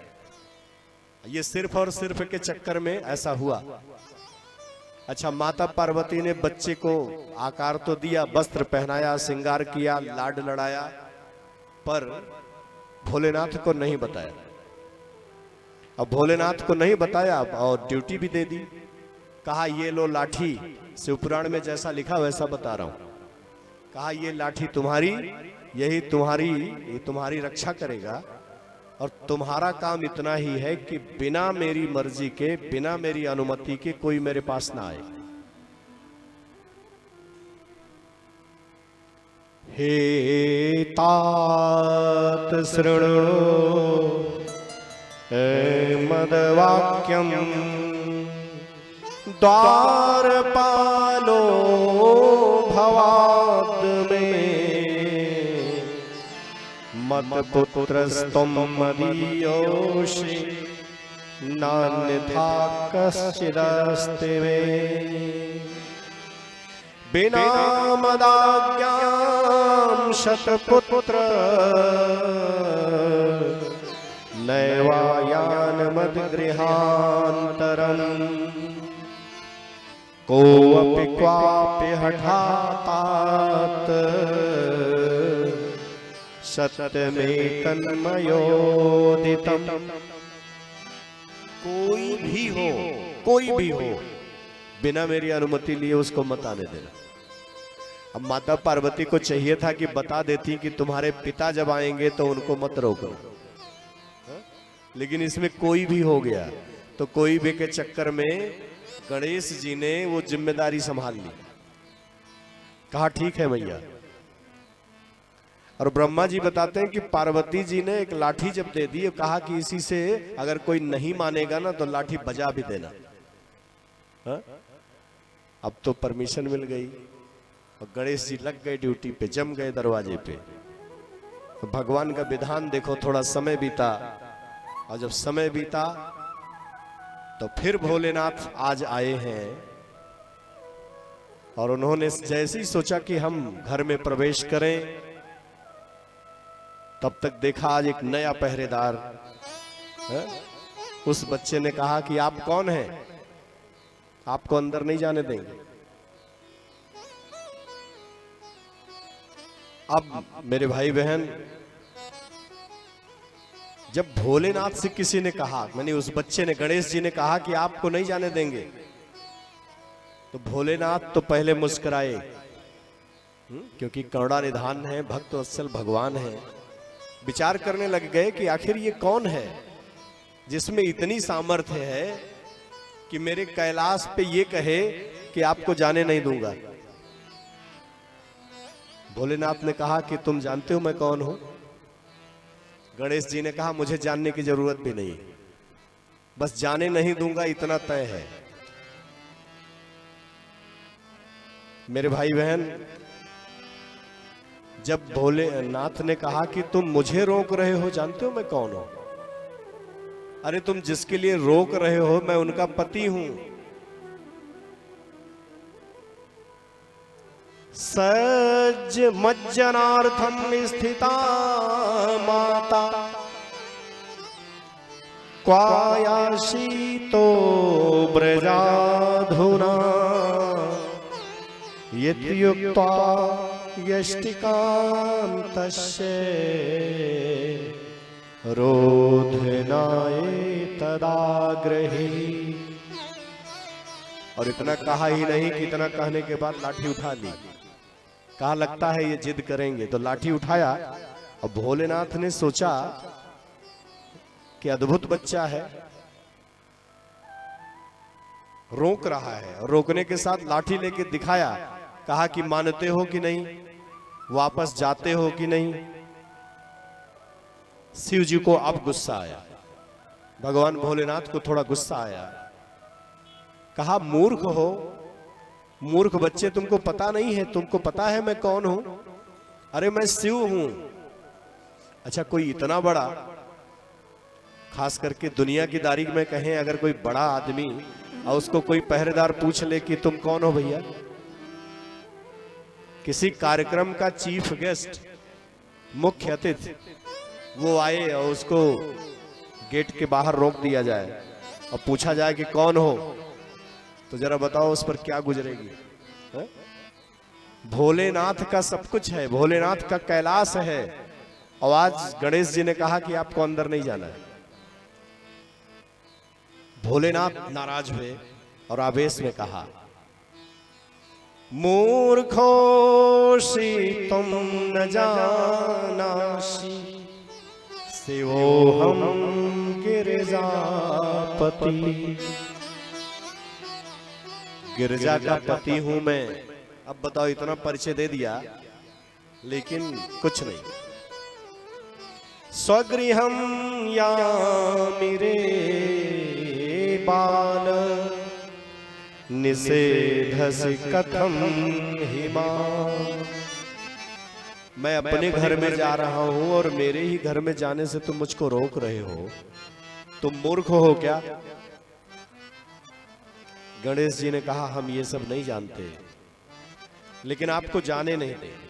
ये सिर्फ और सिर्फ के चक्कर में ऐसा हुआ। अच्छा, माता पार्वती ने बच्चे को आकार तो दिया, वस्त्र पहनाया, श्रृंगार किया, लाड लड़ाया, पर भोलेनाथ को नहीं बताया। अब भोलेनाथ को नहीं बताया और ड्यूटी भी दे दी। कहा ये लो लाठी, शिवपुराण में जैसा लिखा वैसा बता रहा हूं। कहा ये लाठी तुम्हारी, ये तुम्हारी रक्षा करेगा, और तुम्हारा काम इतना ही है कि बिना मेरी मर्जी के, बिना मेरी अनुमति के कोई मेरे पास ना आए। हे तात शृणु मदवाक्यम द्वारपालो भवाद में मत पुत्रस्तुम मदीयोषि नान्यथा कश्चिदस्ति मे बिना मदाज्ञां शतपुत्र नैवायान मद्गृहान्तरम् कोऽपि क्वापि हठात् सत्यमेतन्मयोदितम्। कोई भी हो बिना मेरी अनुमति लिए उसको मत आने देना। अब माता पार्वती को चाहिए था कि बता देती कि तुम्हारे पिता जब आएंगे तो उनको मत रोको, लेकिन इसमें कोई भी हो गया। तो कोई भी के चक्कर में गणेश जी ने वो जिम्मेदारी संभाल ली। कहा ठीक है भैया। और ब्रह्मा जी बताते हैं कि पार्वती जी ने एक लाठी जब दे दी, कहा कि इसी से अगर कोई नहीं मानेगा ना तो लाठी बजा भी देना। हा? अब तो परमिशन मिल गई और गणेश जी लग गए ड्यूटी पे, जम गए दरवाजे पे। तो भगवान का विधान देखो, थोड़ा समय बीता, और जब समय बीता तो फिर भोलेनाथ आज आए हैं। और उन्होंने जैसे ही सोचा कि हम घर में प्रवेश करें, तब तक देखा आज एक नया पहरेदार है? उस बच्चे ने कहा कि आप कौन हैं, आपको अंदर नहीं जाने देंगे। अब मेरे भाई बहन, जब भोलेनाथ से किसी ने कहा, माने उस बच्चे ने, गणेश जी ने कहा कि आपको नहीं जाने देंगे, तो भोलेनाथ तो पहले मुस्कुराए, क्योंकि करुणा निधान है, भक्त वत्सल भगवान है। विचार करने लग गए कि आखिर ये कौन है जिसमें इतनी सामर्थ्य है कि मेरे कैलाश पे ये कहे कि आपको जाने नहीं दूंगा। भोलेनाथ ने कहा कि तुम जानते हो मैं कौन हूं? गणेश जी ने कहा मुझे जानने की जरूरत भी नहीं, बस जाने नहीं दूंगा इतना तय है। मेरे भाई बहन, जब भोलेनाथ ने कहा कि तुम मुझे रोक रहे हो, जानते हो मैं कौन हूं? अरे तुम जिसके लिए रोक रहे हो मैं उनका पति हूं। सज्ज मज्जनार्थम स्थिता माता क्वायाशीतो ब्रजाधुना यत्युक्त्वा यष्टिकान्तस्य रोधनाए तदाग्रही। और इतना कहा ही नहीं कि इतना कहने के बाद लाठी उठा ली। कहा लगता है ये जिद करेंगे, तो लाठी उठाया। और भोलेनाथ ने सोचा कि अद्भुत बच्चा है, रोक रहा है, और रोकने के साथ लाठी लेके दिखाया। कहा कि मानते हो कि नहीं, वापस जाते हो कि नहीं। शिव जी को अब गुस्सा आया, भगवान भोलेनाथ को थोड़ा गुस्सा आया। कहा मूर्ख हो, मूर्ख बच्चे, तुमको पता नहीं है, तुमको पता है मैं कौन हूं? अरे मैं शिव हूं। अच्छा, कोई इतना बड़ा, खास करके दुनिया की तारीख में कहें अगर कोई बड़ा आदमी और उसको कोई पहरेदार पूछ ले कि तुम कौन हो भैया, किसी कार्यक्रम का चीफ गेस्ट, मुख्य अतिथि वो आए और उसको गेट के बाहर रोक दिया जाए और पूछा जाए कि कौन हो, तो जरा बताओ उस पर क्या गुजरेगी? है? भोलेनाथ का सब कुछ है, भोलेनाथ का कैलाश है। और आज गणेश जी ने कहा कि आपको अंदर नहीं जाना है। भोलेनाथ नाराज हुए और आवेश में कहा, मूर्खोषि तुम न जानासि, शिवोऽहं गिरिजापति। गिरजा का पति हूं मैं। अब बताओ, इतना परिचय दे दिया लेकिन कुछ नहीं। स्वगृहं यामि रे बाल, निषेधसि कथम हिमा। मैं अपने घर में जा रहा हूं और मेरे ही घर में जाने से तुम मुझको रोक रहे हो, तुम मूर्ख हो क्या? गणेश जी ने कहा, हम ये सब नहीं जानते, लेकिन आपको जाने नहीं देंगे।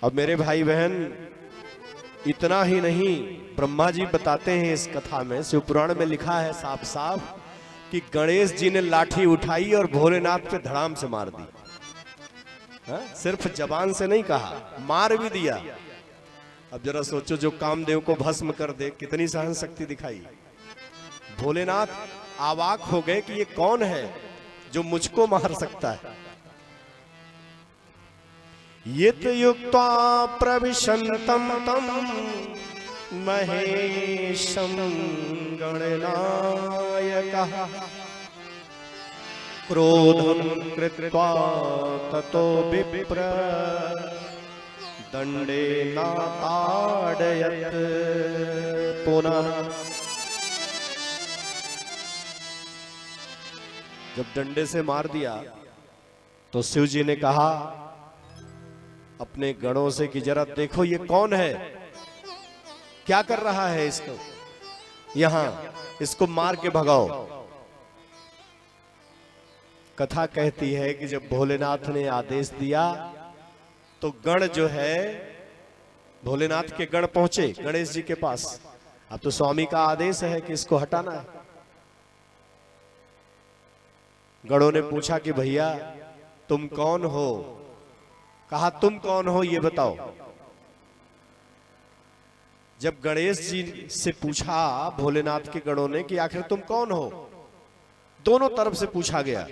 अब मेरे भाई बहन, इतना ही नहीं, ब्रह्मा जी बताते हैं इस कथा में, शिव पुराण में लिखा है साफ साफ कि गणेश जी ने लाठी उठाई और भोलेनाथ पे धड़ाम से मार दी। सिर्फ जबान से नहीं कहा, मार भी दिया। अब जरा सोचो, जो कामदेव को भस्म कर दे, कितनी सहन शक्ति दिखाई। भोलेनाथ अवाक हो गए कि ये कौन है जो मुझको मार सकता है। यत् युक्त्वा प्रविशन्तं तं महेशं गणनायकः, क्रोधं कृत्वा ततो विप्र दंडेन ताडयत् पुनः। जब डंडे से मार दिया तो शिव जी ने कहा अपने गणों से कि जरा देखो ये कौन है, क्या कर रहा है, इसको यहां, इसको मार के भगाओ। कथा कहती है कि जब भोलेनाथ ने आदेश दिया तो गण जो है, भोलेनाथ के गण पहुंचे गणेश जी के पास। अब तो स्वामी का आदेश है कि इसको हटाना है। गणों ने पूछा कि भैया तुम कौन हो? कहा तुम कौन हो ये बताओ। जब गणेश जी से पूछा भोलेनाथ के गणों ने कि आखिर तुम कौन हो, दोनों तरफ से पूछा गया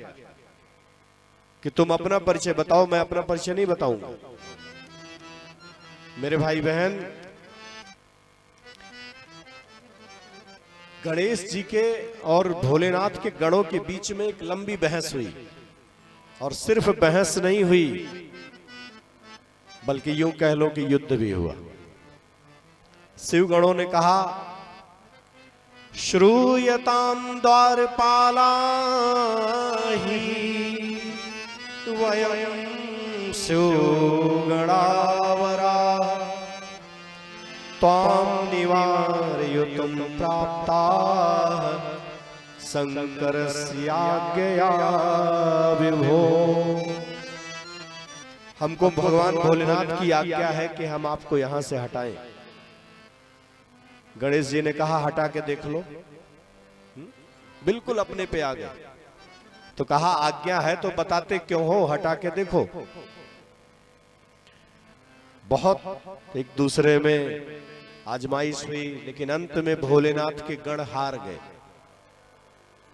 कि तुम अपना परिचय बताओ, मैं अपना परिचय नहीं बताऊंगा। मेरे भाई बहन, गणेश जी के और भोलेनाथ के गणों के बीच में एक लंबी बहस हुई, और सिर्फ बहस नहीं हुई बल्कि यूं कह लो कि युद्ध भी हुआ। शिव गणों ने कहा, श्रूयतां द्वारपाला हि वयं शिवगणावरा, त्वां निवारयितुं प्राप्ताः शंकरस्याज्ञया विभो। हमको भगवान भोलेनाथ की आज्ञा है कि हम आपको यहां से हटाएं। गणेश जी ने कहा हटा के देख लो। बिल्कुल अपने पे आ गए। तो कहा आज्ञा है तो बताते क्यों हो, हटा के देखो। बहुत एक दूसरे में आजमाइश हुई, लेकिन अंत में भोलेनाथ के गण हार गए।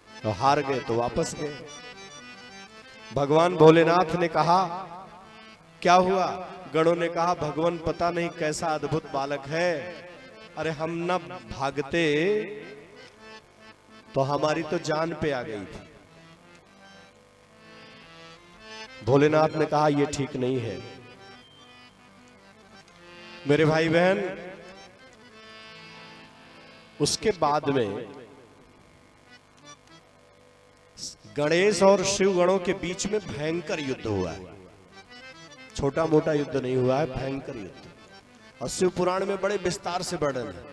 तो हार गए तो वापस गए। भगवान भोलेनाथ ने कहा क्या हुआ? गणों ने कहा भगवान पता नहीं कैसा अद्भुत बालक है, अरे हम न भागते तो हमारी तो जान पे आ गई थी। भोलेनाथ ने कहा यह ठीक नहीं है। मेरे भाई बहन, उसके बाद में गणेश और शिव गणों के बीच में भयंकर युद्ध हुआ है। छोटा मोटा युद्ध नहीं हुआ है, भयंकर युद्ध। और शिव पुराण में बड़े विस्तार से वर्णन है।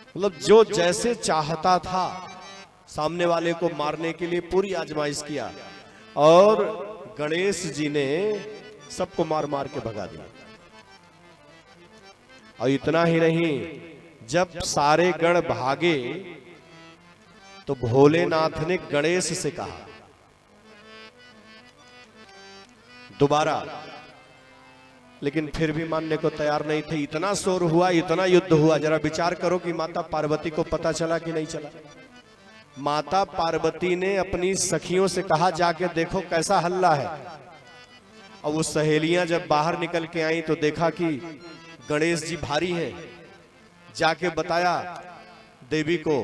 मतलब जो जैसे चाहता था सामने वाले को मारने के लिए पूरी आजमाइश किया, और गणेश जी ने सबको मार मार के भगा दिया। और इतना ही नहीं, जब सारे गण भागे तो भोलेनाथ ने गणेश से कहा दोबारा, लेकिन फिर भी मानने को तैयार नहीं थे। इतना शोर हुआ, इतना युद्ध हुआ, जरा विचार करो कि माता पार्वती को पता चला कि नहीं चला। माता पार्वती ने अपनी सखियों से कहा जाके देखो कैसा हल्ला है। और वो सहेलियां जब बाहर निकल के आई तो देखा कि गणेश जी भारी हैं। जाके बताया देवी को,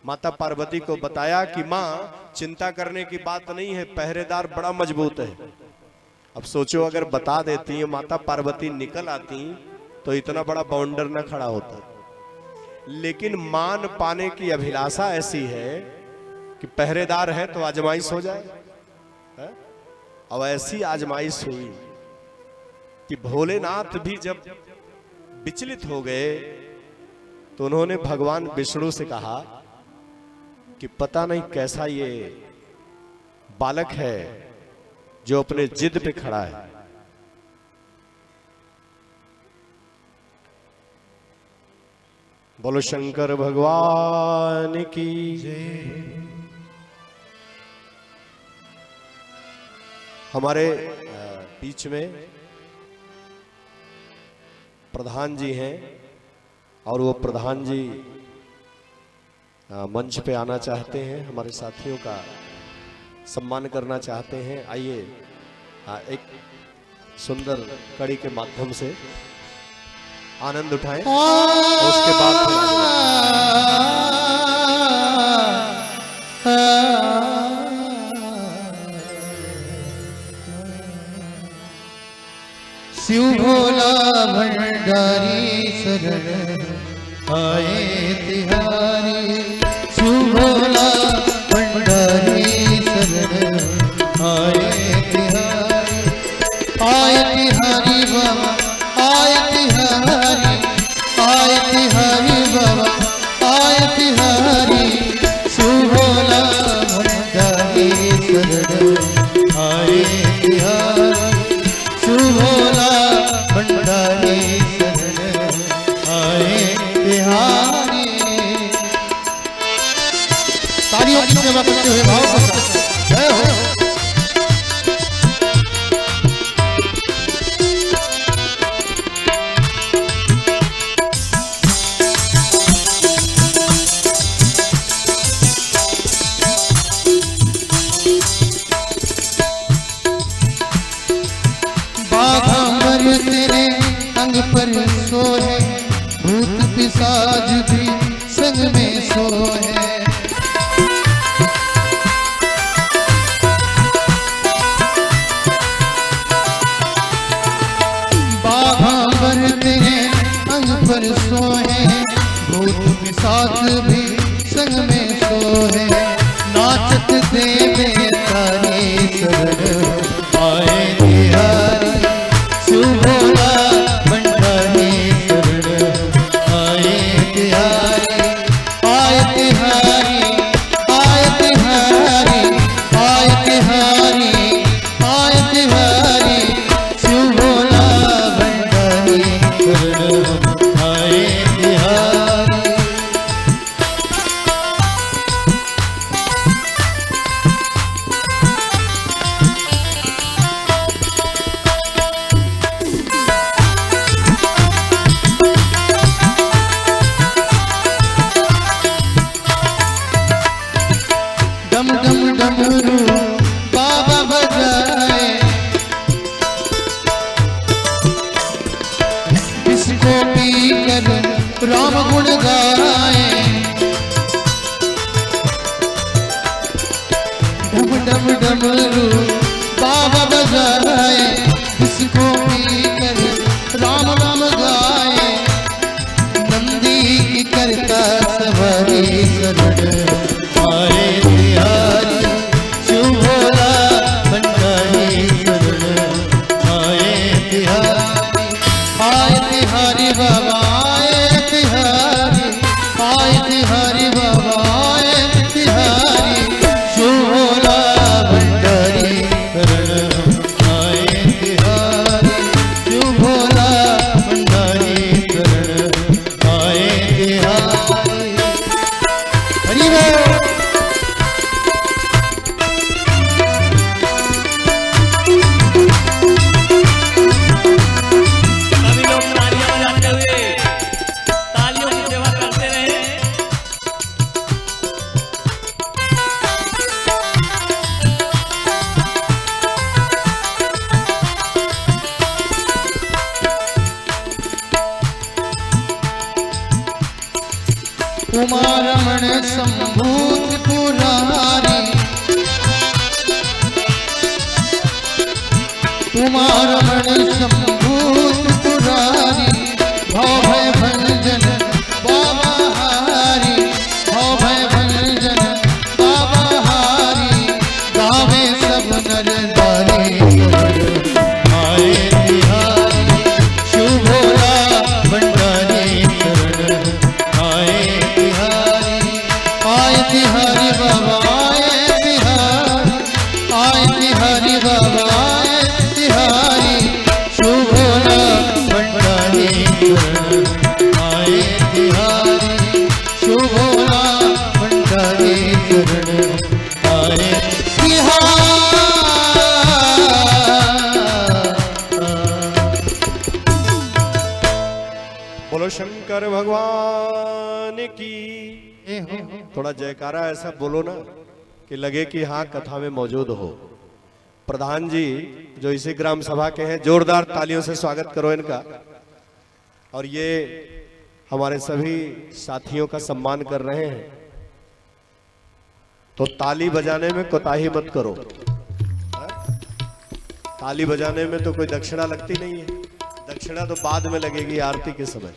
माता पार्वती को बताया कि माँ चिंता करने की बात नहीं है, पहरेदार बड़ा मजबूत है। अब सोचो अगर बता देती है माता पार्वती, निकल आती तो इतना बड़ा बाउंडर न खड़ा होता। लेकिन मान पाने की अभिलाषा ऐसी है कि पहरेदार है तो आजमाइश हो जाए है? अब ऐसी आजमाइश हुई कि भोलेनाथ भी जब विचलित हो गए तो उन्होंने भगवान विष्णु से कहा कि पता नहीं कैसा ये बालक है जो अपने जिद पे खड़ा है। बोलो शंकर भगवान की जय। हमारे बीच में प्रधान जी हैं और वो प्रधान जी मंच पे आना चाहते हैं, हमारे साथियों का सम्मान करना चाहते हैं। आइए एक सुंदर कड़ी के माध्यम से आनंद उठाएं। उसके बाद शिव भोला भंडारी शरण आए तिहारी। शिव भोला भंडारी शरण आए तिहारी। आए तिहारी बाबा, आए तिहारी, आए तिहारी बाबा, आए तिहारी। शिव भोला भंडारी शरण आए तिहारी। शिव भोला भंडारी शरण आए तिहारी। तालियों की सेवा करते हुए भाव के साथ जय हो। बाघा तेरे अंग पर सोए, भूत पिशाच भी संग में सोए। बाघा तेरे अंग पर सोए, भूत पिशाच भी संग में सोए। नाचत देवे तारी शरण आए तिहारी। शिव भोला भंडारी शरण आए तिहारी। आए तिहारी, आए तिहारी, आए तिहारी, आए तिहारी। शिव भोला भंडारी शरण आए तिहारी। रमण संभूत पुरारी, उमा रमण संभूत पुरारी, भव भय भंजन बाबा हारी, भव भय भंजन बाबा हारी, गावे सब नर नारी, आए तिहारी शुभोला भंडारी शरण, आए तिहारी बाबा आए तिहारी बाबा आए तिहारी, शुभोला भंडारी शरण, आए तिहारी शुभोला भंडारी शरण, आए तिहारी। बोलो शंकर भगवान की। थोड़ा जयकारा ऐसा बोलो ना कि लगे कि हाँ कथा में मौजूद हो। प्रधान जी जो इसी ग्राम सभा के हैं, जोरदार तालियों से स्वागत करो इनका। और ये हमारे सभी साथियों का सम्मान कर रहे हैं, तो ताली बजाने में कोताही मत करो। ताली बजाने में तो कोई दक्षिणा लगती नहीं है, दक्षिणा तो बाद में लगेगी आरती के समय।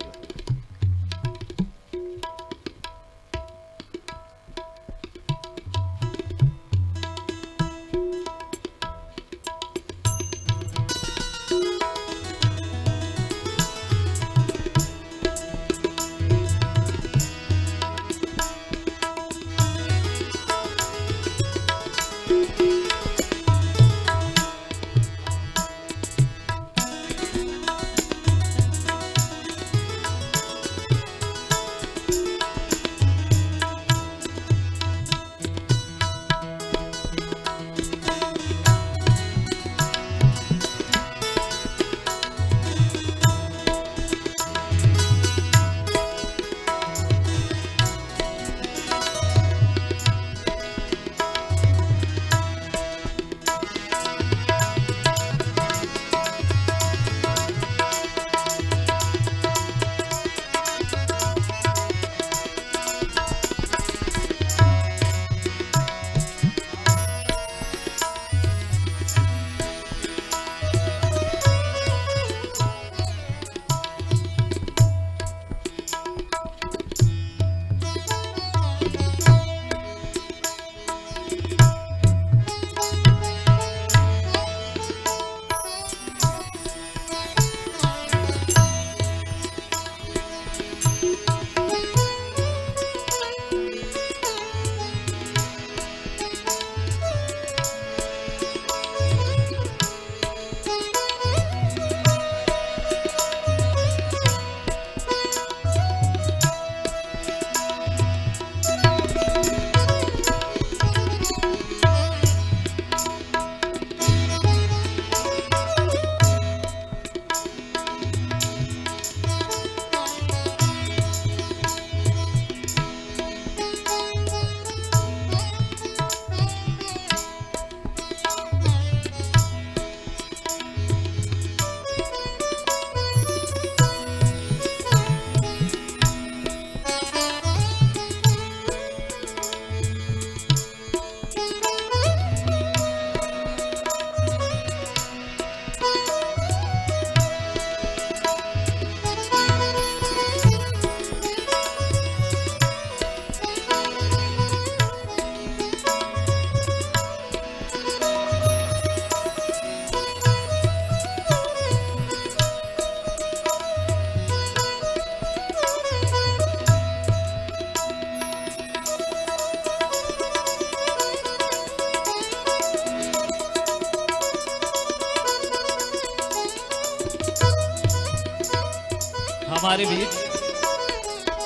हमारे बीच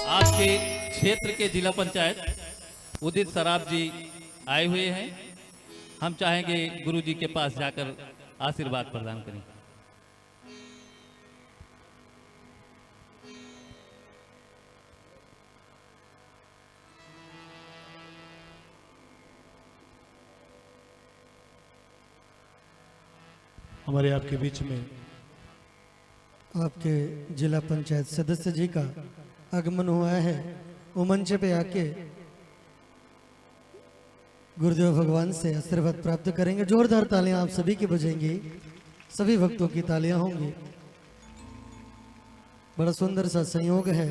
आपके क्षेत्र के जिला पंचायत उदित सराफ जी आए हुए हैं। हम चाहेंगे गुरु जी के पास जाकर आशीर्वाद प्रदान करें। हमारे आपके बीच में आपके जिला पंचायत सदस्य जी का आगमन हुआ है। वो मंच पे आके गुरुदेव भगवान से आशीर्वाद प्राप्त करेंगे। जोरदार तालियां आप सभी की बजेंगी, सभी भक्तों की तालियां होंगी। बड़ा सुंदर सा संयोग है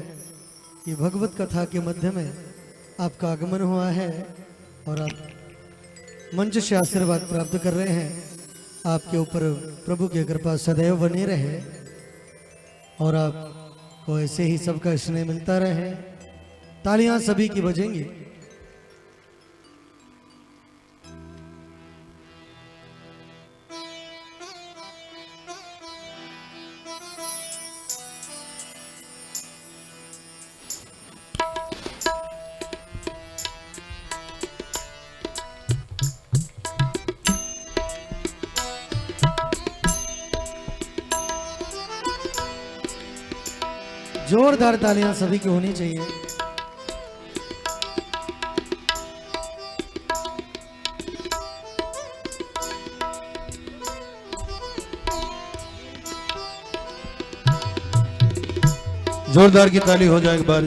कि भगवत कथा के मध्य में आपका आगमन हुआ है और आप मंच से आशीर्वाद प्राप्त कर रहे हैं। आपके ऊपर प्रभु की कृपा सदैव बनी रहे और आपको ऐसे ही सबका स्नेह मिलता रहे। तालियां सभी की बजेंगी। जोरदार तालियां सभी की होनी चाहिए। जोरदार की ताली हो जाए एक बार।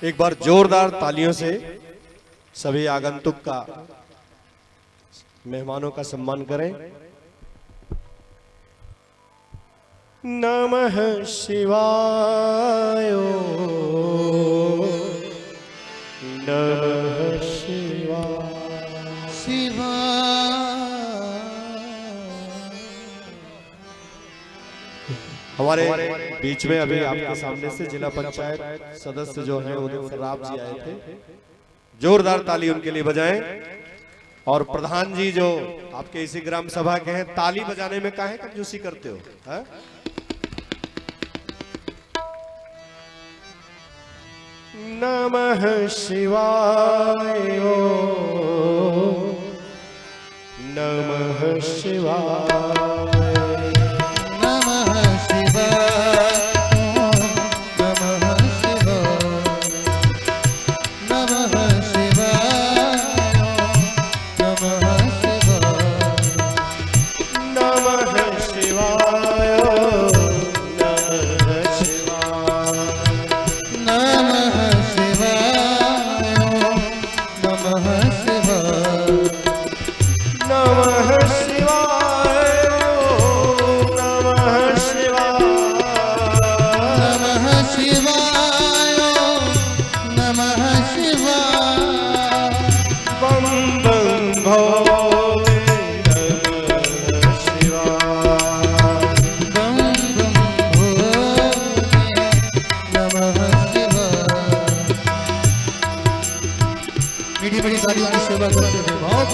एक बार जोरदार तालियों से सभी आगंतुक का, मेहमानों का सम्मान करें। नमः शिवाय, नमः शिवाय। शिवा हमारे बीच में अभी आपके सामने से जिला पंचायत सदस्य जो हैं उदित सराफ जी आए थे। जोरदार ताली उनके लिए बजाएं। और प्रधान जी जो आपके इसी ग्राम सभा के हैं, ताली बजाने में काहे कंजूसी करते हो, है? नमः शिवाय, नमः शिवाय। बड़ी तालियों की सेवा करते थे। बहुत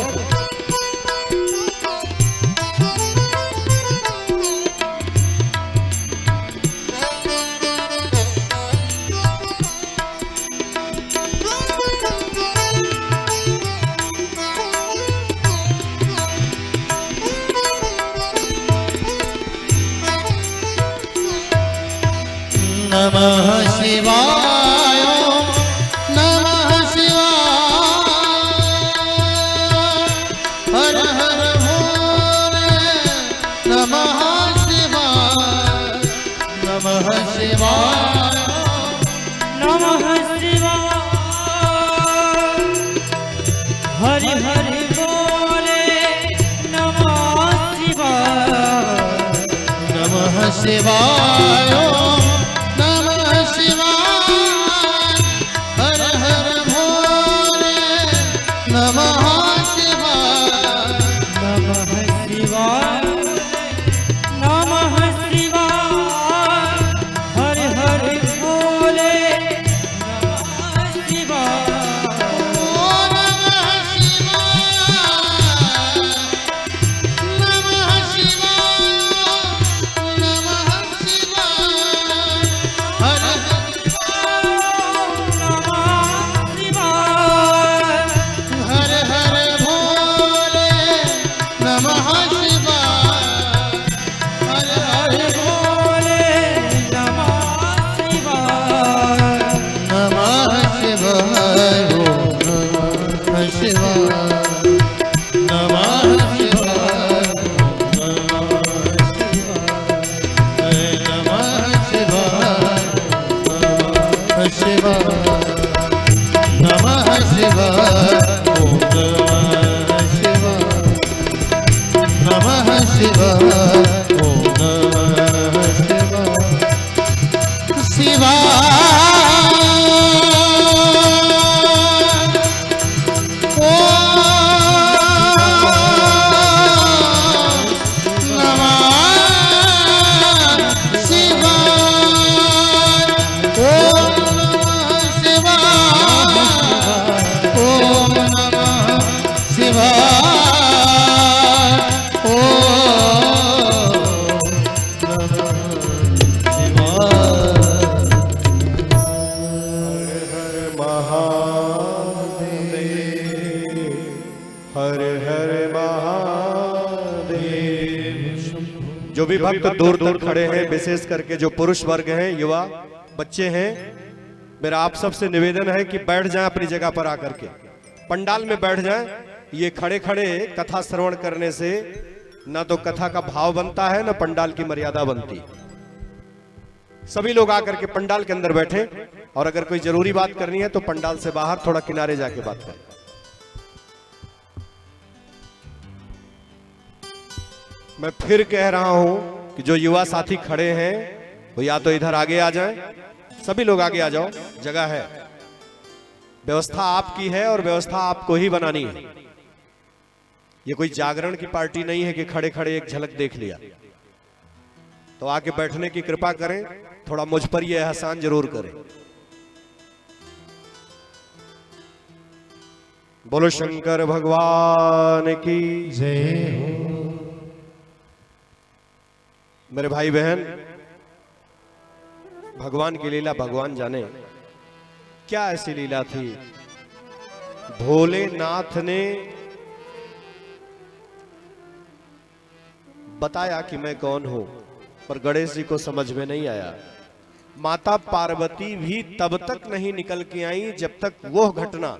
नमः शिवाय, नमः शिवाय, हर हर भोले, नमः शिवाय, नमः शिवाय, नमः शिवाय, हरि हरि बोले, नमः शिवाय, नमः शिवाय, नमः शिवाय, हर हर भोले, नमः शिवाय, नमः शिवाय, नमः शिवाय, हरि हरि बोले, नमः शिवाय, नमः शिवाय, नमः शिवाय, हर हर महादेव। जो भी भक्त दूर दूर खड़े हैं, विशेष करके जो पुरुष वर्ग हैं, युवा बच्चे हैं, मेरा आप सबसे निवेदन है कि बैठ जाएं अपनी जगह पर आकर के, पंडाल में बैठ जाएं। ये खड़े खड़े कथा श्रवण करने से ना तो कथा का भाव बनता है, ना पंडाल की मर्यादा बनती। सभी लोग आकर के पंडाल के अंदर बैठे, और अगर कोई जरूरी बात करनी है तो पंडाल से बाहर थोड़ा किनारे जाके बात करें। मैं फिर कह रहा हूं कि जो युवा साथी खड़े हैं वो या तो इधर आगे आ जाएं, सभी लोग आगे आ जाओ, जगह है। व्यवस्था आपकी है और व्यवस्था आपको ही बनानी है। ये कोई जागरण की पार्टी नहीं है कि खड़े खड़े एक झलक देख लिया। तो आके बैठने की कृपा करें, थोड़ा मुझ पर यह एहसान जरूर करें। बोलो शंकर भगवान की जय हो। मेरे भाई बहन, भगवान की लीला भगवान जाने। क्या ऐसी लीला थी? भोलेनाथ ने बताया कि मैं कौन हूं, पर गणेश जी को समझ में नहीं आया। माता पार्वती भी तब तक नहीं निकल के आई जब तक वो घटना,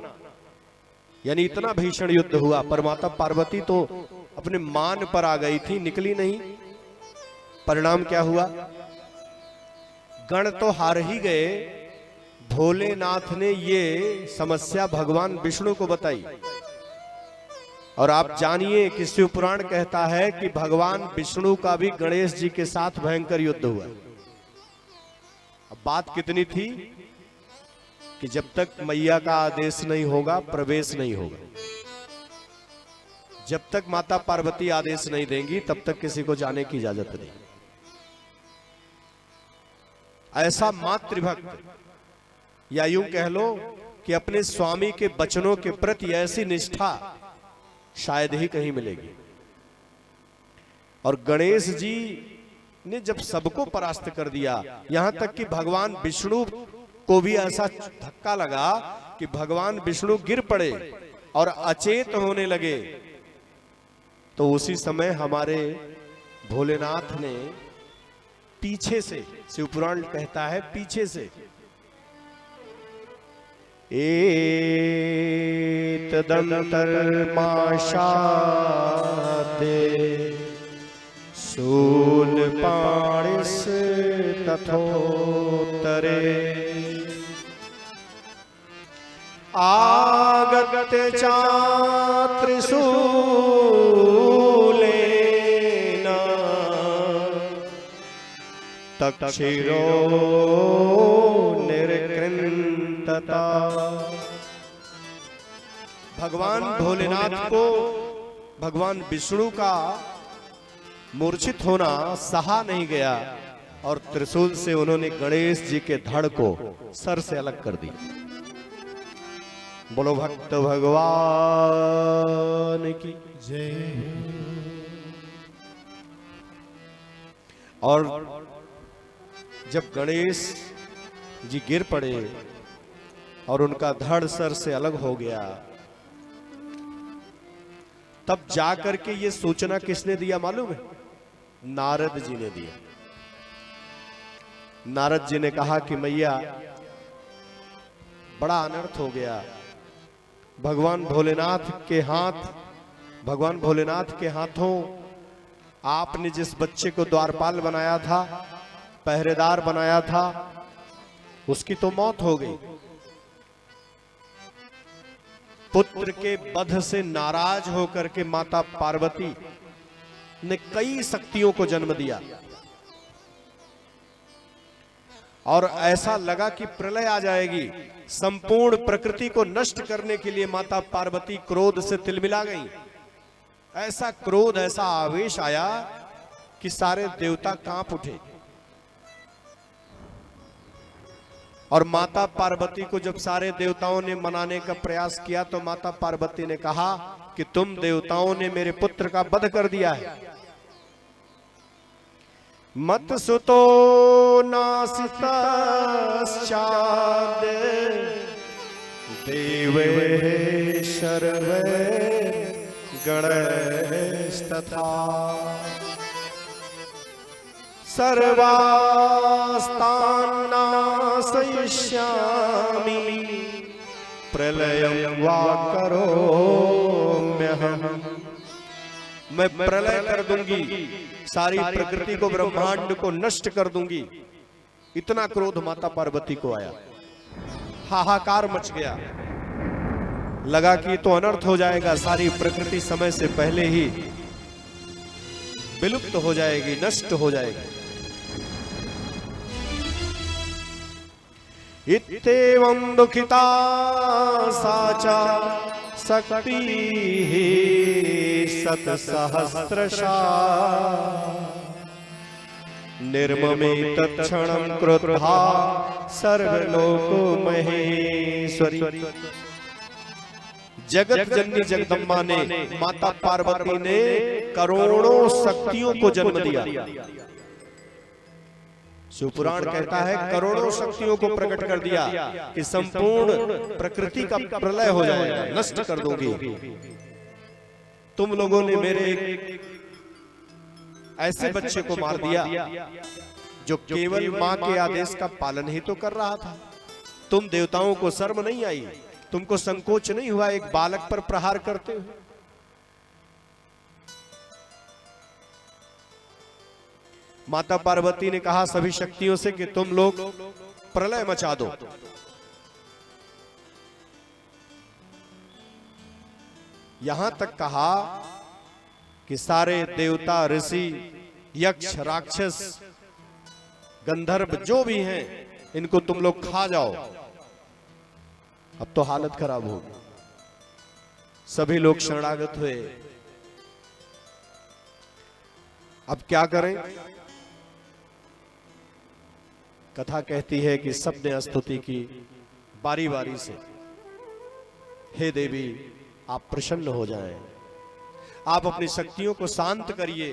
यानी इतना भीषण युद्ध हुआ, पर माता पार्वती तो अपने मान पर आ गई थी, निकली नहीं। परिणाम क्या हुआ? गण तो हार ही गए। भोलेनाथ ने ये समस्या भगवान विष्णु को बताई, और आप जानिए कि शिव पुराण कहता है कि भगवान विष्णु का भी गणेश जी के साथ भयंकर युद्ध हुआ। अब बात कितनी थी कि जब तक मैया का आदेश नहीं होगा प्रवेश नहीं होगा। जब तक माता पार्वती आदेश नहीं देंगी तब तक किसी को जाने की इजाजत नहीं। ऐसा मातृभक्त, या यूं कह लो कि अपने स्वामी के वचनों के प्रति ऐसी निष्ठा शायद ही कहीं मिलेगी। और गणेश जी ने जब सबको परास्त कर दिया, यहां तक कि भगवान विष्णु को भी ऐसा धक्का लगा कि भगवान विष्णु गिर पड़े और अचेत होने लगे, तो उसी समय हमारे भोलेनाथ ने पीछे से, शिवपुराण कहता है पीछे से, एतदंतर्माशाते शूलपाणिस तथोत्तरे आगत चात्रिशूलेन तक्षिरो निर्कृन्तता। भगवान भोलेनाथ को भगवान विष्णु का मूर्छित होना सहा नहीं गया, और त्रिशूल से उन्होंने गणेश जी के धड़ को सर से अलग कर दिया। बोलो भक्त भगवान की जय। और जब गणेश जी गिर पड़े और उनका धड़ सर से अलग हो गया, तब जाकर के ये सूचना किसने दिया मालूम है? नारद जी ने दिया। नारद जी ने कहा कि मैया बड़ा अनर्थ हो गया। भगवान भोलेनाथ के हाथों आपने जिस बच्चे को द्वारपाल बनाया था, पहरेदार बनाया था, उसकी तो मौत हो गई। पुत्र के वध से नाराज होकर के माता पार्वती ने कई शक्तियों को जन्म दिया। और ऐसा लगा कि प्रलय आ जाएगी। संपूर्ण प्रकृति को नष्ट करने के लिए माता पार्वती क्रोध से तिलमिला गई। ऐसा क्रोध, ऐसा आवेश आया कि सारे देवता कांप उठे। और माता पार्वती को जब सारे देवताओं ने मनाने का प्रयास किया तो माता पार्वती ने कहा कि तुम देवताओं ने मेरे पुत्र का वध कर दिया है। मत सुतो नासितश्चाद् देवे सर्वे गणस्तथा सर्वास्तान्नाशयिष्यामि प्रलयं वा करोम्यहम्। मैं प्रलय कर दूंगी, सारी प्रकृति को, ब्रह्मांड को नष्ट कर दूंगी। इतना क्रोध माता पार्वती को आया, हाहाकार मच गया। लगा कि तो अनर्थ हो जाएगा, सारी प्रकृति समय से पहले ही विलुप्त हो जाएगी, नष्ट हो जाएगी। इत्येवं दुखिता साचा शक्ति शतसहस्रशा निर्ममे तत्क्षणं क्रुद्धा सर्वलोको महेश्वरी। जगत जननी जगदम्बा ने, माता पार्वती ने करोड़ों शक्तियों को जन्म दिया। शिवपुराण कहता है करोड़ों शक्तियों को प्रकट कर दिया कि संपूर्ण प्रकृति का प्रलय हो जाएगा, नष्ट कर दूंगी। तुम लोगों ने मेरे ऐसे बच्चे को मार दिया जो केवल मां के आदेश का पालन ही तो कर रहा था। तुम देवताओं को शर्म नहीं आई, तुमको संकोच नहीं हुआ एक बालक पर प्रहार करते हुए? माता पार्वती ने कहा सभी शक्तियों से कि तुम लोग प्रलय मचा दो। यहां तक कहा कि सारे देवता, ऋषि, यक्ष, राक्षस, गंधर्व जो भी हैं, इनको तुम लोग खा जाओ। अब तो हालत खराब होगी। सभी लोग शरणागत हुए। अब क्या करें? कथा कहती है कि सबने स्तुति की बारी बारी से, हे देवी आप प्रसन्न हो जाएं, आप अपनी शक्तियों को शांत करिए।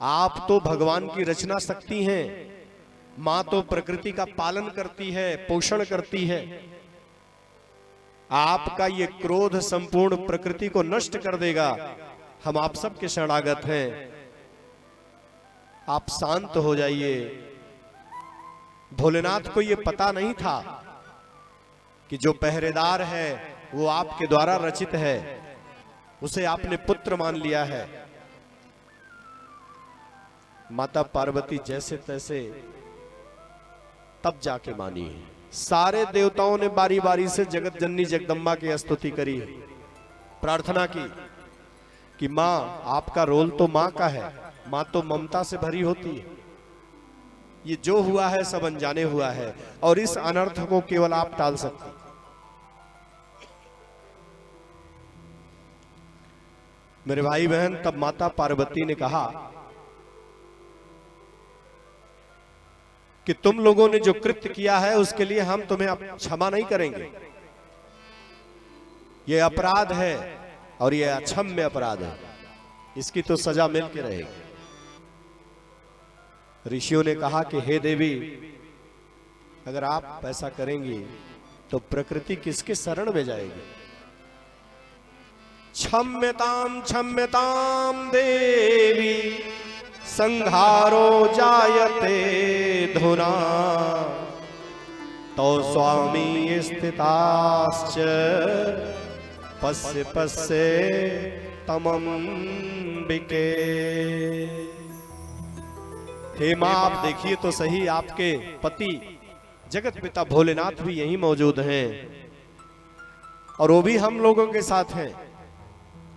आप तो भगवान की रचना शक्ति हैं, मां तो प्रकृति का पालन करती है, पोषण करती है। आपका ये क्रोध संपूर्ण प्रकृति को नष्ट कर देगा। हम आप सबके शरणागत हैं, आप शांत हो जाइए। भोलेनाथ को ये पता नहीं था कि जो पहरेदार है वो आपके द्वारा रचित है, उसे आपने पुत्र मान लिया है। माता पार्वती जैसे तैसे तब जाके मानी है। सारे देवताओं ने बारी बारी से जगत जननी जगदम्बा की स्तुति करी, प्रार्थना की कि मां आपका रोल तो मां का है, मां तो ममता से भरी होती है। ये जो हुआ है सब अनजाने हुआ है और इस अनर्थ को केवल आप टाल सकते। मेरे भाई बहन, तब माता पार्वती ने कहा कि तुम लोगों ने जो कृत्य किया है उसके लिए हम तुम्हें क्षमा नहीं करेंगे। ये अपराध है और ये अक्षम्य अपराध है, इसकी तो सजा मिल के रहेगी। ऋषियों ने कहा कि हे देवी, अगर आप ऐसा करेंगी तो प्रकृति किसके शरण में जाएगी? क्षम्यताम क्षम्यताम देवी संहारो जायते धुना तो स्वामी स्थिताश्च पश्य पश्य तमंबिके। हे मां, आप देखिए तो सही, आपके पति जगत पिता भोलेनाथ भी यहीं मौजूद हैं और वो भी हम लोगों के साथ हैं।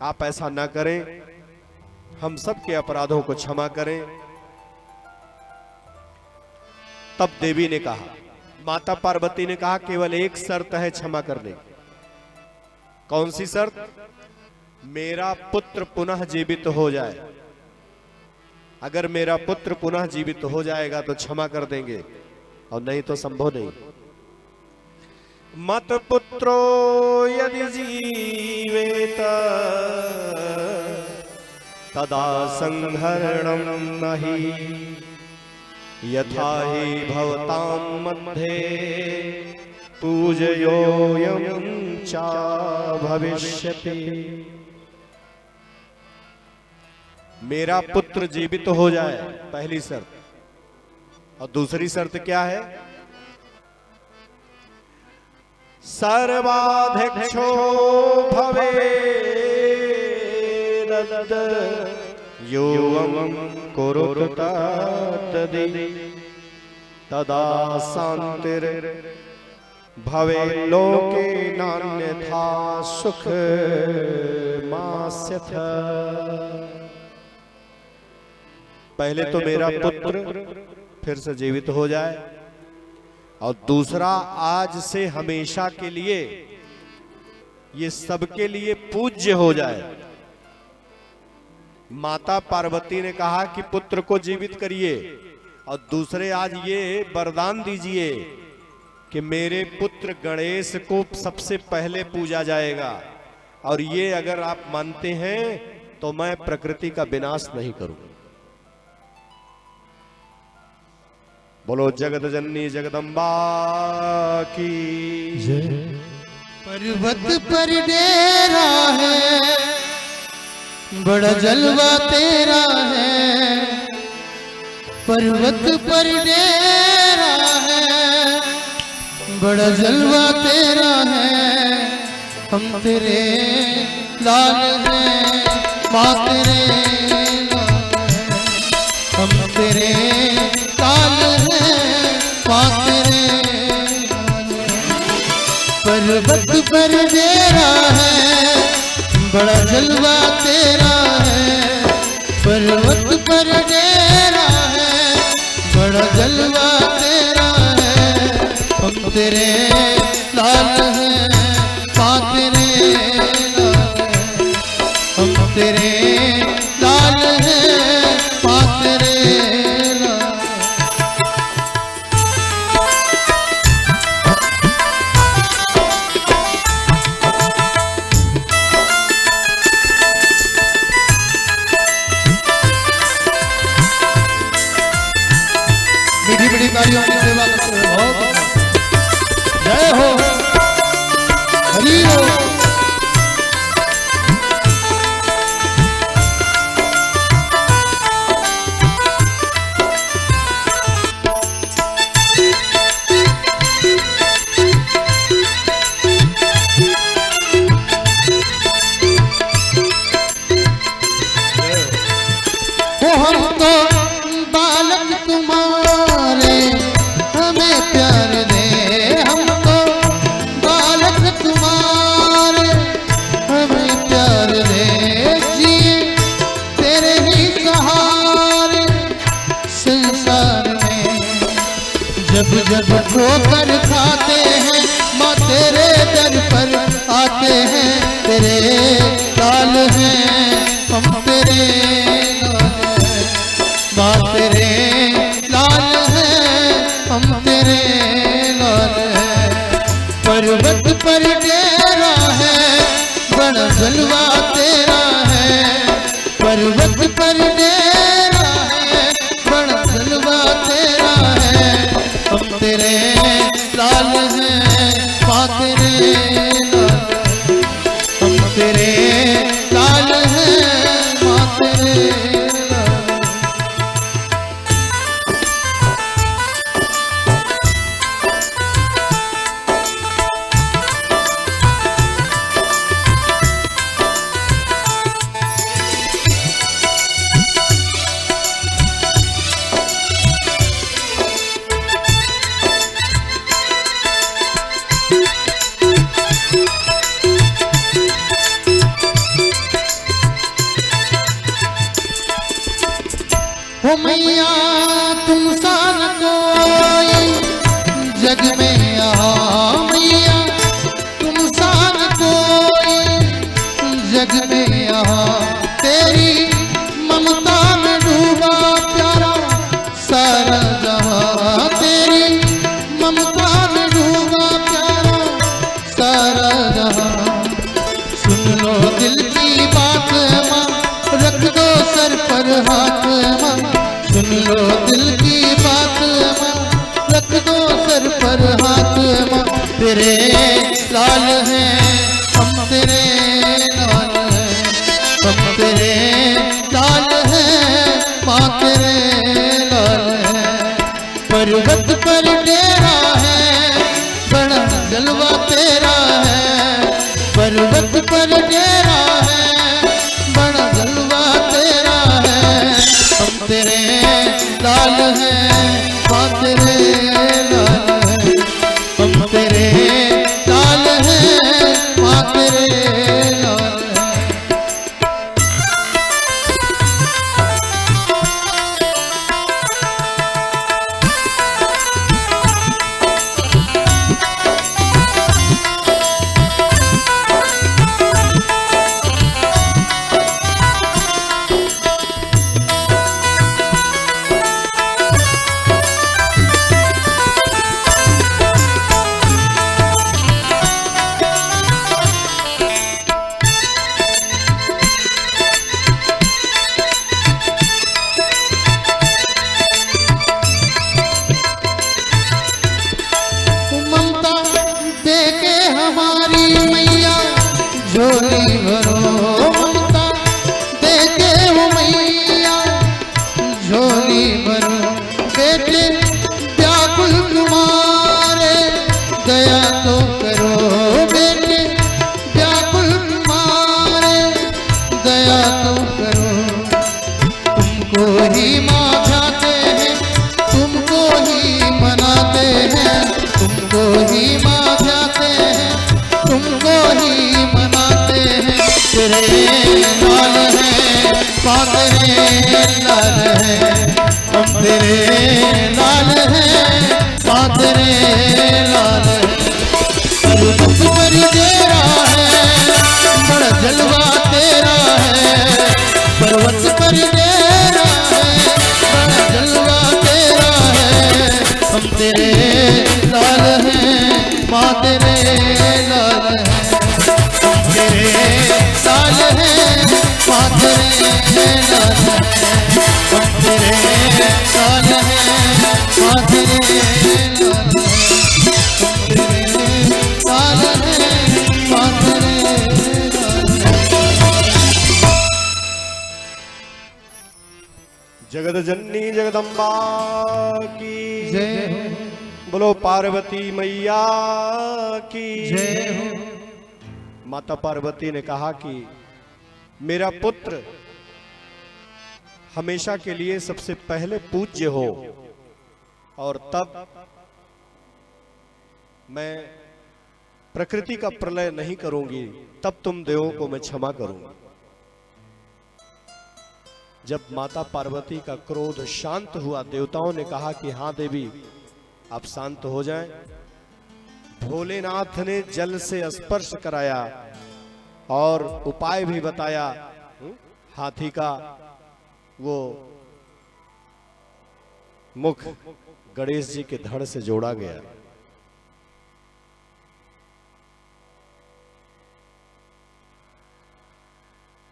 आप ऐसा ना करें, हम सब के अपराधों को क्षमा करें। तब देवी ने कहा, माता पार्वती ने कहा, केवल एक शर्त है क्षमा करने की। कौन सी शर्त? मेरा पुत्र पुनः जीवित हो जाए। अगर मेरा पुत्र पुनः जीवित हो जाएगा तो क्षमा कर देंगे, और नहीं तो संभव नहीं। मत पुत्रो यदि जीवेत तदा संहरणं नहि, यथा हि भवतां मध्ये पूजयोऽयं च भविष्यति। मेरा पुत्र जीवित हो जाए, पहली शर्त। और दूसरी शर्त क्या है? सर्वाध्यक्षो भवेद् योऽयं कुरुत तदि, तदा शान्तिर् भवे लोके नान्यथा सुखमास्यथ। पहले तो मेरा पुत्र फिर से जीवित हो जाए, और दूसरा आज से हमेशा के लिए ये सबके लिए पूज्य हो जाए। माता पार्वती ने कहा कि पुत्र को जीवित करिए, और दूसरे आज ये वरदान दीजिए कि मेरे पुत्र गणेश को सबसे पहले पूजा जाएगा, और ये अगर आप मानते हैं तो मैं प्रकृति का विनाश नहीं करूंगा। बोलो जगत जननी जगदम्बा की जय। पर्वत पर डेरा है, बड़ा जलवा तेरा है। पर्वत पर डेरा है, बड़ा जलवा तेरा है। हम तेरे लाल हैं, माँ तेरे लाल हैं। हम तेरे लाल हैं, माँ तेरे लाल हैं। पर्वत पर डेरा है, बड़ा जलवा तेरा है। पर्वत पर डेरा है, बड़ा जलवा तेरा है। हम तेरे लाल हैं, माँ तेरे लाल हैं। हम तेरे लाल हैं, माँ तेरे लाल हैं। मीठी मीठी कार्यों की सेवा करते हुए बहुत जय हो, हरि हो। हम तो बालक तुम्हारे, हमें प्यार दे। हम तो बालक तुम्हारे, हमें प्यार दे। जिए तेरे ही सहारे संसार में। जब जब ठोकर खाते हैं, माँ तेरे दर पर आते हैं। तेरे लाल हैं, हम तेरे माँ तेरे लाल हैं, हम तेरे लाल हैं। पर्वत पर डेरा है, बड़ा जलवा तेरा है। पर्वत पर डेरा है, बड़ा जलवा तेरा है। हम तेरे लाल हैं, माँ तेरे लाल हैं। हम तेरे लाल हैं, माँ तेरे लाल हैं। जग में यहाँ मैया तुम सान कोई, जग में यहाँ तेरी ममता में डूबा प्यारा सारा जहाँ, तेरी ममता में डूबा प्यारा सारा जहाँ। सुन लो दिल की बात माँ, रख दो सर पर हाथ माँ, सुन लो दिल की बात माँ, रख दो सर पर हाथ माँ। तेरे लाल हैं हम, तेरे लाल हैं हम, तेरे लाल हैं माँ, तेरे लाल हैं। पर्वत पर डेरा है, बड़ा जलवा तेरा है, पर्वत पर डेरा है, बड़ा जलवा तेरा है। हम तेरे लाल हैं माँ, तेरे लाल हैं हम, तेरे लाल हैं माँ, तेरे लाल हैं। झोली भरो ममता देके वो मैया, झोली भरो बेटे व्याकुल तुम्हारे, दया तो करो बेटे व्याकुल तुम्हारे, दया तो करो। तुमको ही माँ जाते हैं, तुमको ही मनाते हैं, तुमको ही माँ जाते हैं, तुमको ही मनाते हैं। तेरे लाल हैं माँ, तेरे लाल हैं हम, तेरे लाल हैं माँ, तेरे लाल हैं। पर्वत पर डेरा है, बड़ा जलवा तेरा है, पर्वत पर डेरा है, बड़ा जलवा तेरा है। हम तेरे लाल हैं माँ, तेरे लाल हैं हम, तेरे लाल हैं माँ, तेरे लाल हैं हम, तेरे लाल हैं माँ, तेरे लाल हैं हम, तेरे लाल हैं माँ, तेरे लाल हैं। जगत जननी जगदम्बा की जय हो, बोलो पार्वती मैया की जय हो। माता पार्वती ने कहा कि मेरा पुत्र हमेशा के लिए सबसे पहले पूज्य हो, और तब मैं प्रकृति का प्रलय नहीं करूंगी, तब तुम देवों को मैं क्षमा करूंगा। जब माता पार्वती का क्रोध शांत हुआ, देवताओं ने कहा कि हाँ देवी आप शांत हो जाएं। भोलेनाथ ने जल से स्पर्श कराया और उपाय भी बताया। हाथी का वो मुख गणेश जी के धड़ से जोड़ा गया।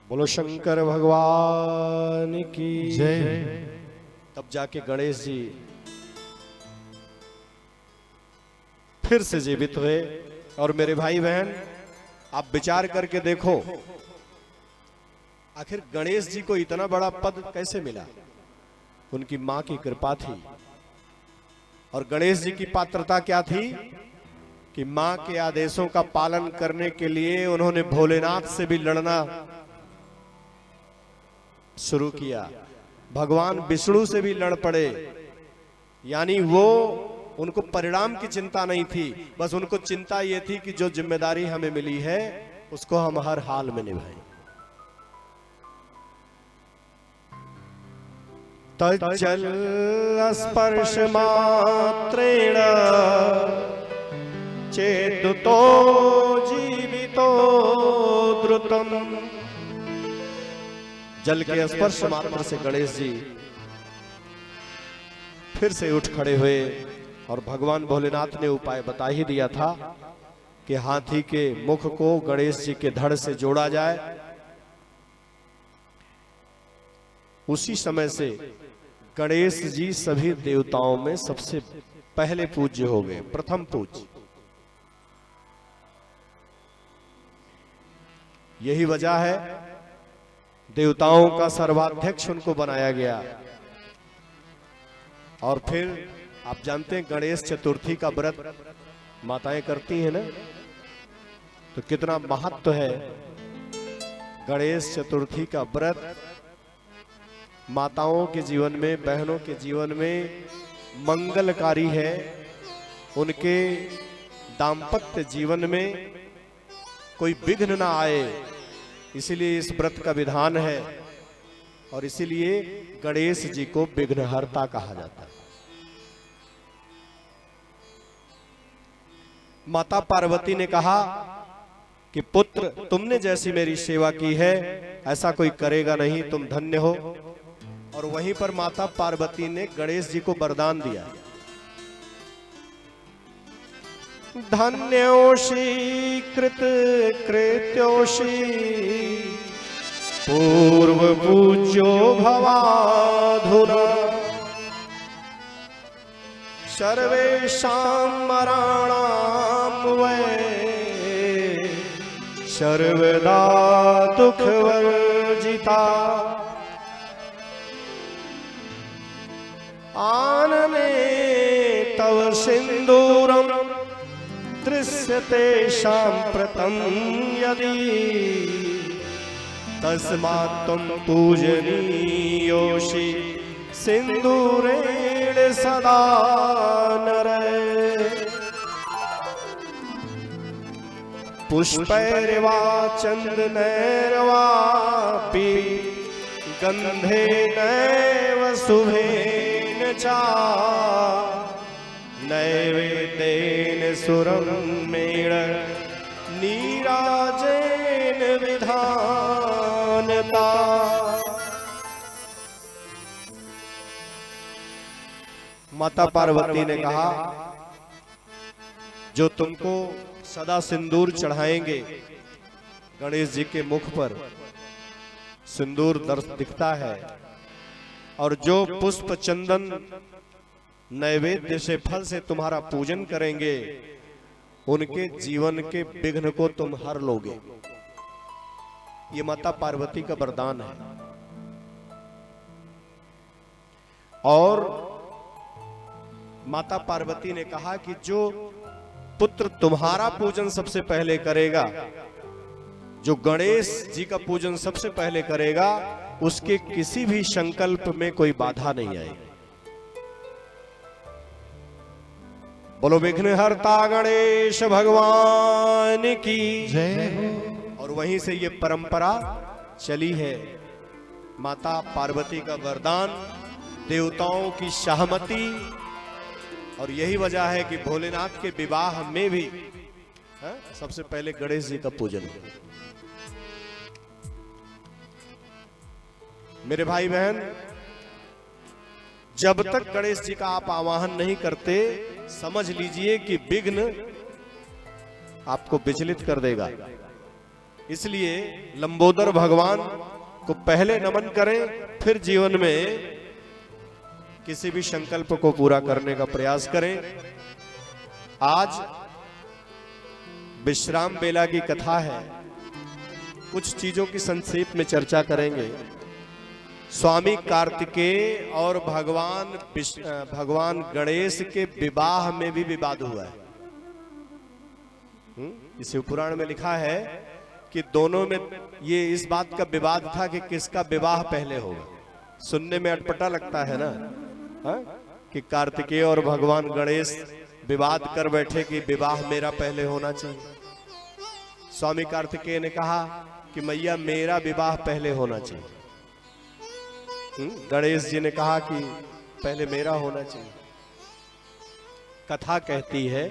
बोलो शंकर भगवान की जय। तब जाके गणेश जी फिर से जीवित हुए। और मेरे भाई बहन, आप विचार करके देखो, आखिर गणेश जी को इतना बड़ा पद कैसे मिला? उनकी मां की कृपा थी। और गणेश जी की पात्रता क्या थी कि मां के आदेशों का पालन करने के लिए उन्होंने भोलेनाथ से भी लड़ना शुरू किया। भगवान विष्णु से भी लड़ पड़े। यानी वो उनको परिणाम की चिंता नहीं थी, बस उनको चिंता ये थी कि जो जिम्मेदारी हमें मिली है उसको हम हर हाल में निभाएं। तच्चल स्पर्श मात्रेण यतो जीवितो द्रुतम। जल के स्पर्श मात्र से गणेश जी फिर से उठ खड़े हुए और भगवान भोलेनाथ ने उपाय बता ही दिया था कि हाथी के मुख को गणेश जी के धड़ से जोड़ा जाए। उसी समय से गणेश जी सभी देवताओं में सबसे पहले पूज्य हो गए, प्रथम पूज्य। यही वजह है देवताओं का सर्वाध्यक्ष उनको बनाया गया। और फिर आप जानते हैं गणेश चतुर्थी का व्रत माताएं करती हैं ना, तो कितना महत्व है। गणेश चतुर्थी का व्रत माताओं के जीवन में, बहनों के जीवन में मंगलकारी है। उनके दाम्पत्य जीवन में कोई विघ्न ना आए, इसीलिए इस व्रत का विधान है। और इसीलिए गणेश जी को विघ्नहर्ता कहा जाता है। माता पार्वती ने कहा कि पुत्र, तुमने जैसी मेरी सेवा की है ऐसा कोई करेगा नहीं, तुम धन्य हो। और वहीं पर माता पार्वती ने गणेश जी को वरदान दिया, धन्योषि कृत कृत्योषि पूर्व पूज्यो भवाधुरा सर्वेषां मराणां वै सर्वदा दुःखवर्जिता आनने तव सिंदूरम दृश्यते साम्प्रतं यदि तस्मात् त्वं पूजनीयोषि सिंदूरेण सदा नरे। पुष्पैर्वा चन्दनैर्वापि गन्धेनैव शुभेन च नैवेद्येन सुरमेण नीराजेन विधानता। माता पार्वती ने कहा, जो तुमको सदा सिंदूर चढ़ाएंगे, गणेश जी के मुख पर सिंदूर दर्श दिखता है, और जो पुष्प चंदन नैवेद्य से फल से तुम्हारा पूजन करेंगे, उनके जीवन के विघ्न को तुम हर लोगे। ये माता पार्वती का वरदान है। और माता पार्वती ने कहा कि जो पुत्र तुम्हारा पूजन सबसे पहले करेगा, जो गणेश जी का पूजन सबसे पहले करेगा, उसके किसी भी संकल्प में कोई बाधा नहीं आएगी। बोलो विघ्नहर्ता गणेश भगवान की जय हो। और वहीं से ये परंपरा चली है। माता पार्वती का वरदान, देवताओं की सहमति, और यही वजह है कि भोलेनाथ के विवाह में भी सबसे पहले गणेश जी का पूजन। मेरे भाई बहन, जब तक गणेश जी का आप आवाहन नहीं करते, समझ लीजिए कि विघ्न आपको विचलित कर देगा। इसलिए लंबोदर भगवान को पहले नमन करें, फिर जीवन में किसी भी संकल्प को पूरा करने का प्रयास करें। आज विश्राम बेला की कथा है, कुछ चीजों की संक्षेप में चर्चा करेंगे। स्वामी कार्तिकेय और भगवान गणेश के विवाह में भी विवाद हुआ है। इस पुराण में लिखा है कि दोनों में ये इस बात का विवाद था कि किसका विवाह पहले होगा। सुनने में अटपटा लगता है ना, कि कार्तिकेय और भगवान गणेश विवाद कर बैठे कि विवाह मेरा पहले होना चाहिए। स्वामी कार्तिकेय ने कहा कि मैया मेरा विवाह पहले होना चाहिए। गणेश जी ने कहा कि पहले मेरा होना चाहिए। कथा कहती है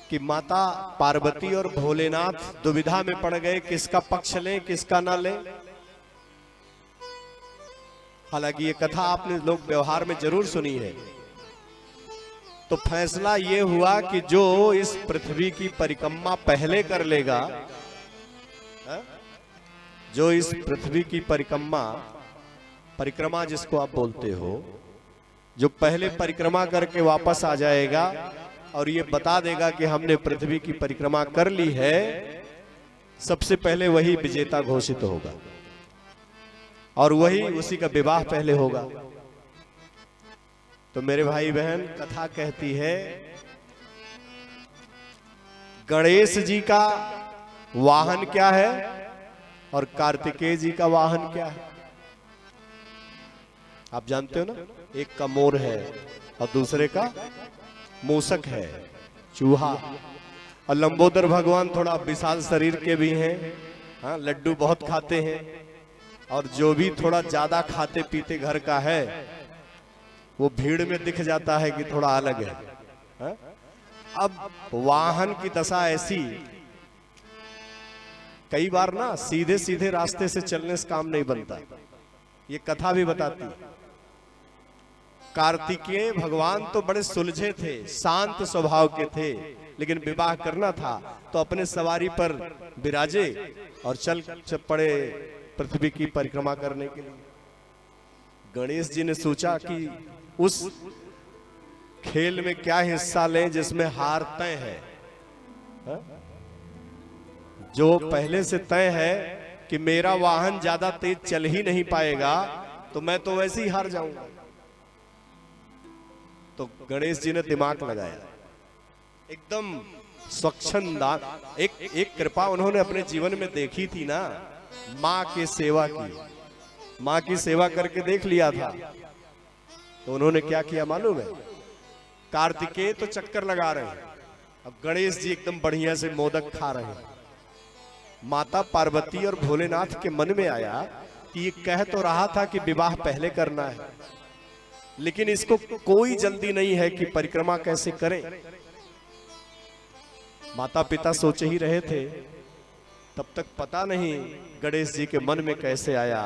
कि माता पार्वती और भोलेनाथ दुविधा में पड़ गए, किसका पक्ष लें किसका ना लें। हालांकि ये कथा आपने लोग व्यवहार में जरूर सुनी है। तो फैसला ये हुआ कि जो इस पृथ्वी की परिक्रमा पहले कर लेगा, जो इस पृथ्वी की परिक्रमा जिसको आप बोलते हो, जो पहले परिक्रमा करके वापस आ जाएगा और ये बता देगा कि हमने पृथ्वी की परिक्रमा कर ली है, सबसे पहले वही विजेता घोषित होगा और वही उसी का विवाह पहले होगा। तो मेरे भाई बहन, कथा कहती है गणेश जी का वाहन क्या है और कार्तिकेय जी का वाहन क्या है। आप जानते हो ना, एक का मोर है और दूसरे का मूसक है, चूहा। और लंबोदर भगवान थोड़ा विशाल शरीर के भी हैं, हाँ, लड्डू बहुत खाते हैं। और जो भी थोड़ा ज्यादा खाते पीते घर का है, वो भीड़ में दिख जाता है कि थोड़ा अलग है, हाँ? अब वाहन की दशा ऐसी, कई बार ना सीधे सीधे रास्ते से चलने से काम नहीं बनता। ये कथा भी बताती है। कार्तिकेय भगवान तो बड़े सुलझे थे, शांत स्वभाव के थे, लेकिन विवाह करना था तो अपने सवारी पर विराजे और चल पड़े पृथ्वी की परिक्रमा करने के लिए। गणेश जी ने सोचा कि उस खेल में क्या हिस्सा लें जिसमें हार तय है, हा? जो पहले से तय है कि मेरा वाहन ज्यादा तेज चल ही नहीं पाएगा, तो मैं तो वैसे ही हार जाऊंगा। तो गणेश जी ने दिमाग लगाया, एकदम स्वच्छंद एक कृपा उन्होंने अपने जीवन में देखी थी ना, माँ की सेवा की, माँ की सेवा करके देख लिया था। तो उन्होंने क्या किया मालूम है? कार्तिकेय तो चक्कर लगा रहे हैं, अब गणेश जी एकदम बढ़िया से मोदक खा रहे हैं। माता पार्वती और भोलेनाथ के मन में आया कि ये कह तो रहा था कि विवाह पहले करना है, लेकिन इसको कोई जल्दी नहीं है कि परिक्रमा कैसे करें। माता पिता सोच ही रहे थे, तब तक पता नहीं गणेश जी के मन में कैसे आया।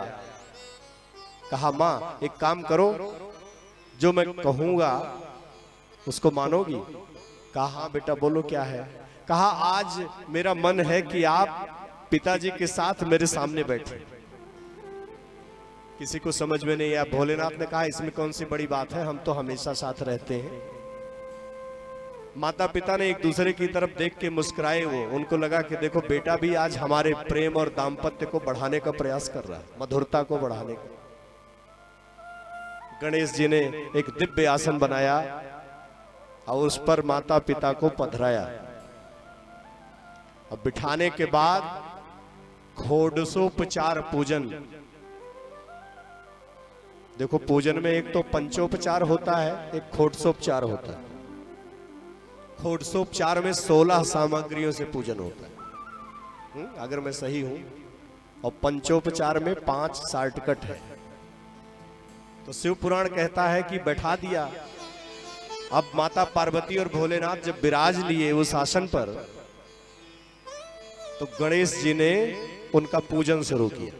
कहा, माँ एक काम करो, जो मैं कहूंगा उसको मानोगी? कहा, हाँ बेटा बोलो क्या है। कहा, आज मेरा मन है कि आप पिताजी के साथ मेरे सामने बैठे। किसी को समझ में नहीं आया। भोलेनाथ ने कहा, इसमें कौन सी बड़ी बात है, हम तो हमेशा साथ रहते हैं। माता पिता ने एक दूसरे की तरफ देख के मुस्कुराए। वो उनको लगा कि देखो बेटा भी आज हमारे प्रेम और दाम्पत्य को बढ़ाने का प्रयास कर रहा है, मधुरता को बढ़ाने का। गणेश जी ने एक दिव्य आसन बनाया और उस पर माता पिता को पधराया। अब बिठाने के बाद घोड़सोपचार पूजन। देखो, पूजन में एक तो पंचोपचार होता है, एक खोड़सोपचार होता है। खोड़सोपचार में 16 सामग्रियों से पूजन होता है, अगर मैं सही हूं। और पंचोपचार में 5 शॉर्टकट है। तो शिव पुराण कहता है कि बैठा दिया। अब माता पार्वती और भोलेनाथ जब विराज लिए उस आसन पर, तो गणेश जी ने उनका पूजन शुरू किया।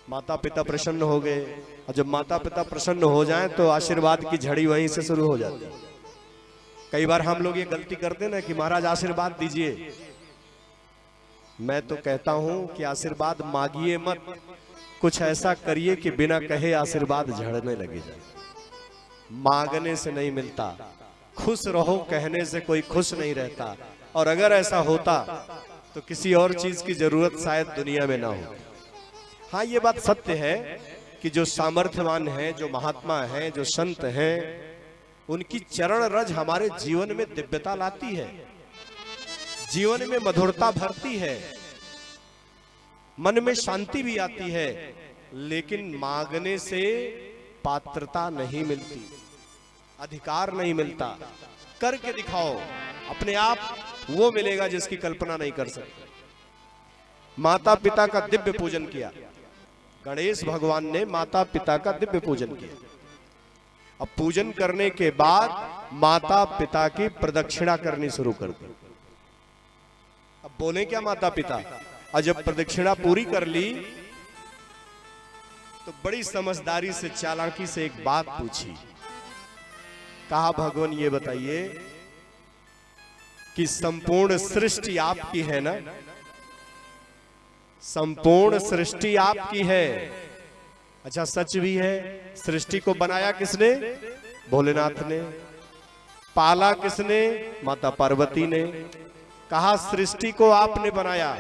माता पिता प्रसन्न हो गए, और जब माता पिता प्रसन्न हो जाएं तो आशीर्वाद की झड़ी वहीं से शुरू हो जाती है। कई बार हम लोग ये गलती करते ना कि महाराज आशीर्वाद दीजिए। मैं तो कहता हूं कि आशीर्वाद मांगिए मत, कुछ ऐसा करिए कि बिना कहे आशीर्वाद झड़ने लगे जाए। मांगने से नहीं मिलता, खुश रहो कहने से कोई खुश नहीं रहता। और अगर ऐसा होता तो किसी और चीज की जरूरत शायद दुनिया में ना हो। हाँ, ये बात सत्य है कि जो सामर्थ्यवान हैं, जो महात्मा हैं, जो संत हैं, उनकी चरण रज हमारे जीवन में दिव्यता लाती है, जीवन में मधुरता भरती है, मन में शांति भी आती है। लेकिन मांगने से पात्रता नहीं मिलती, अधिकार नहीं मिलता। करके दिखाओ, अपने आप वो मिलेगा जिसकी कल्पना नहीं कर सकते। माता पिता का दिव्य पूजन किया, गणेश भगवान ने माता पिता का दिव्य पूजन किया। अब पूजन करने के बाद माता पिता की प्रदक्षिणा करनी शुरू कर दी। अब बोले क्या माता पिता, और जब प्रदक्षिणा पूरी कर ली तो बड़ी समझदारी से चालाकी से एक बात पूछी। कहा भगवान ये बताइए कि संपूर्ण सृष्टि आपकी है ना? संपूर्ण सृष्टि आपकी है। अच्छा सच भी है। सृष्टि को बनाया किसने? भोलेनाथ ने। पाला किसने? माता पार्वती ने। कहा सृष्टि को आपने बनाया,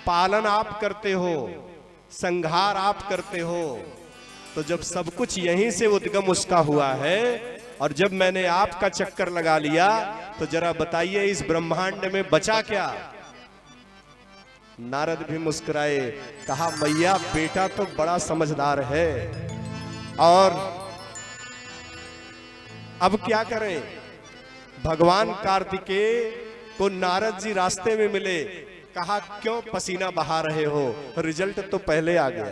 पालन आप करते हो, संहार आप करते हो, तो जब सब कुछ यहीं से उद्गम उसका हुआ है और जब मैंने आपका चक्कर लगा लिया तो जरा बताइए इस ब्रह्मांड में बचा क्या? नारद भी मुस्कुराए। कहा मैया बेटा तो बड़ा समझदार है, और अब क्या करें? भगवान कार्तिकेय को नारद जी रास्ते में मिले। कहा क्यों पसीना बहा रहे हो? रिजल्ट तो पहले आ गया।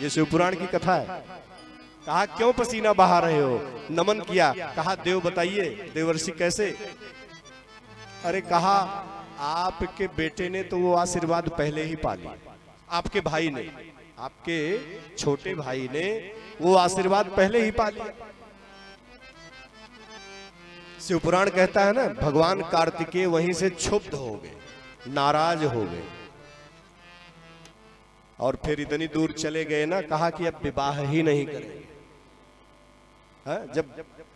ये शिवपुराण की कथा है। कहा क्यों पसीना बहा रहे हो? नमन किया। कहा देव बताइए, देवर्षि कैसे? अरे कहा आपके बेटे ने तो वो आशीर्वाद पहले ही पा लिया, आपके भाई ने, आपके छोटे भाई ने वो आशीर्वाद पहले ही पा लिया। शिवपुराण कहता है ना, भगवान कार्तिकेय वहीं से क्षुब्ध हो गए, नाराज हो गए, और फिर इतनी दूर चले गए ना, कहा कि अब विवाह ही नहीं करेंगे। जब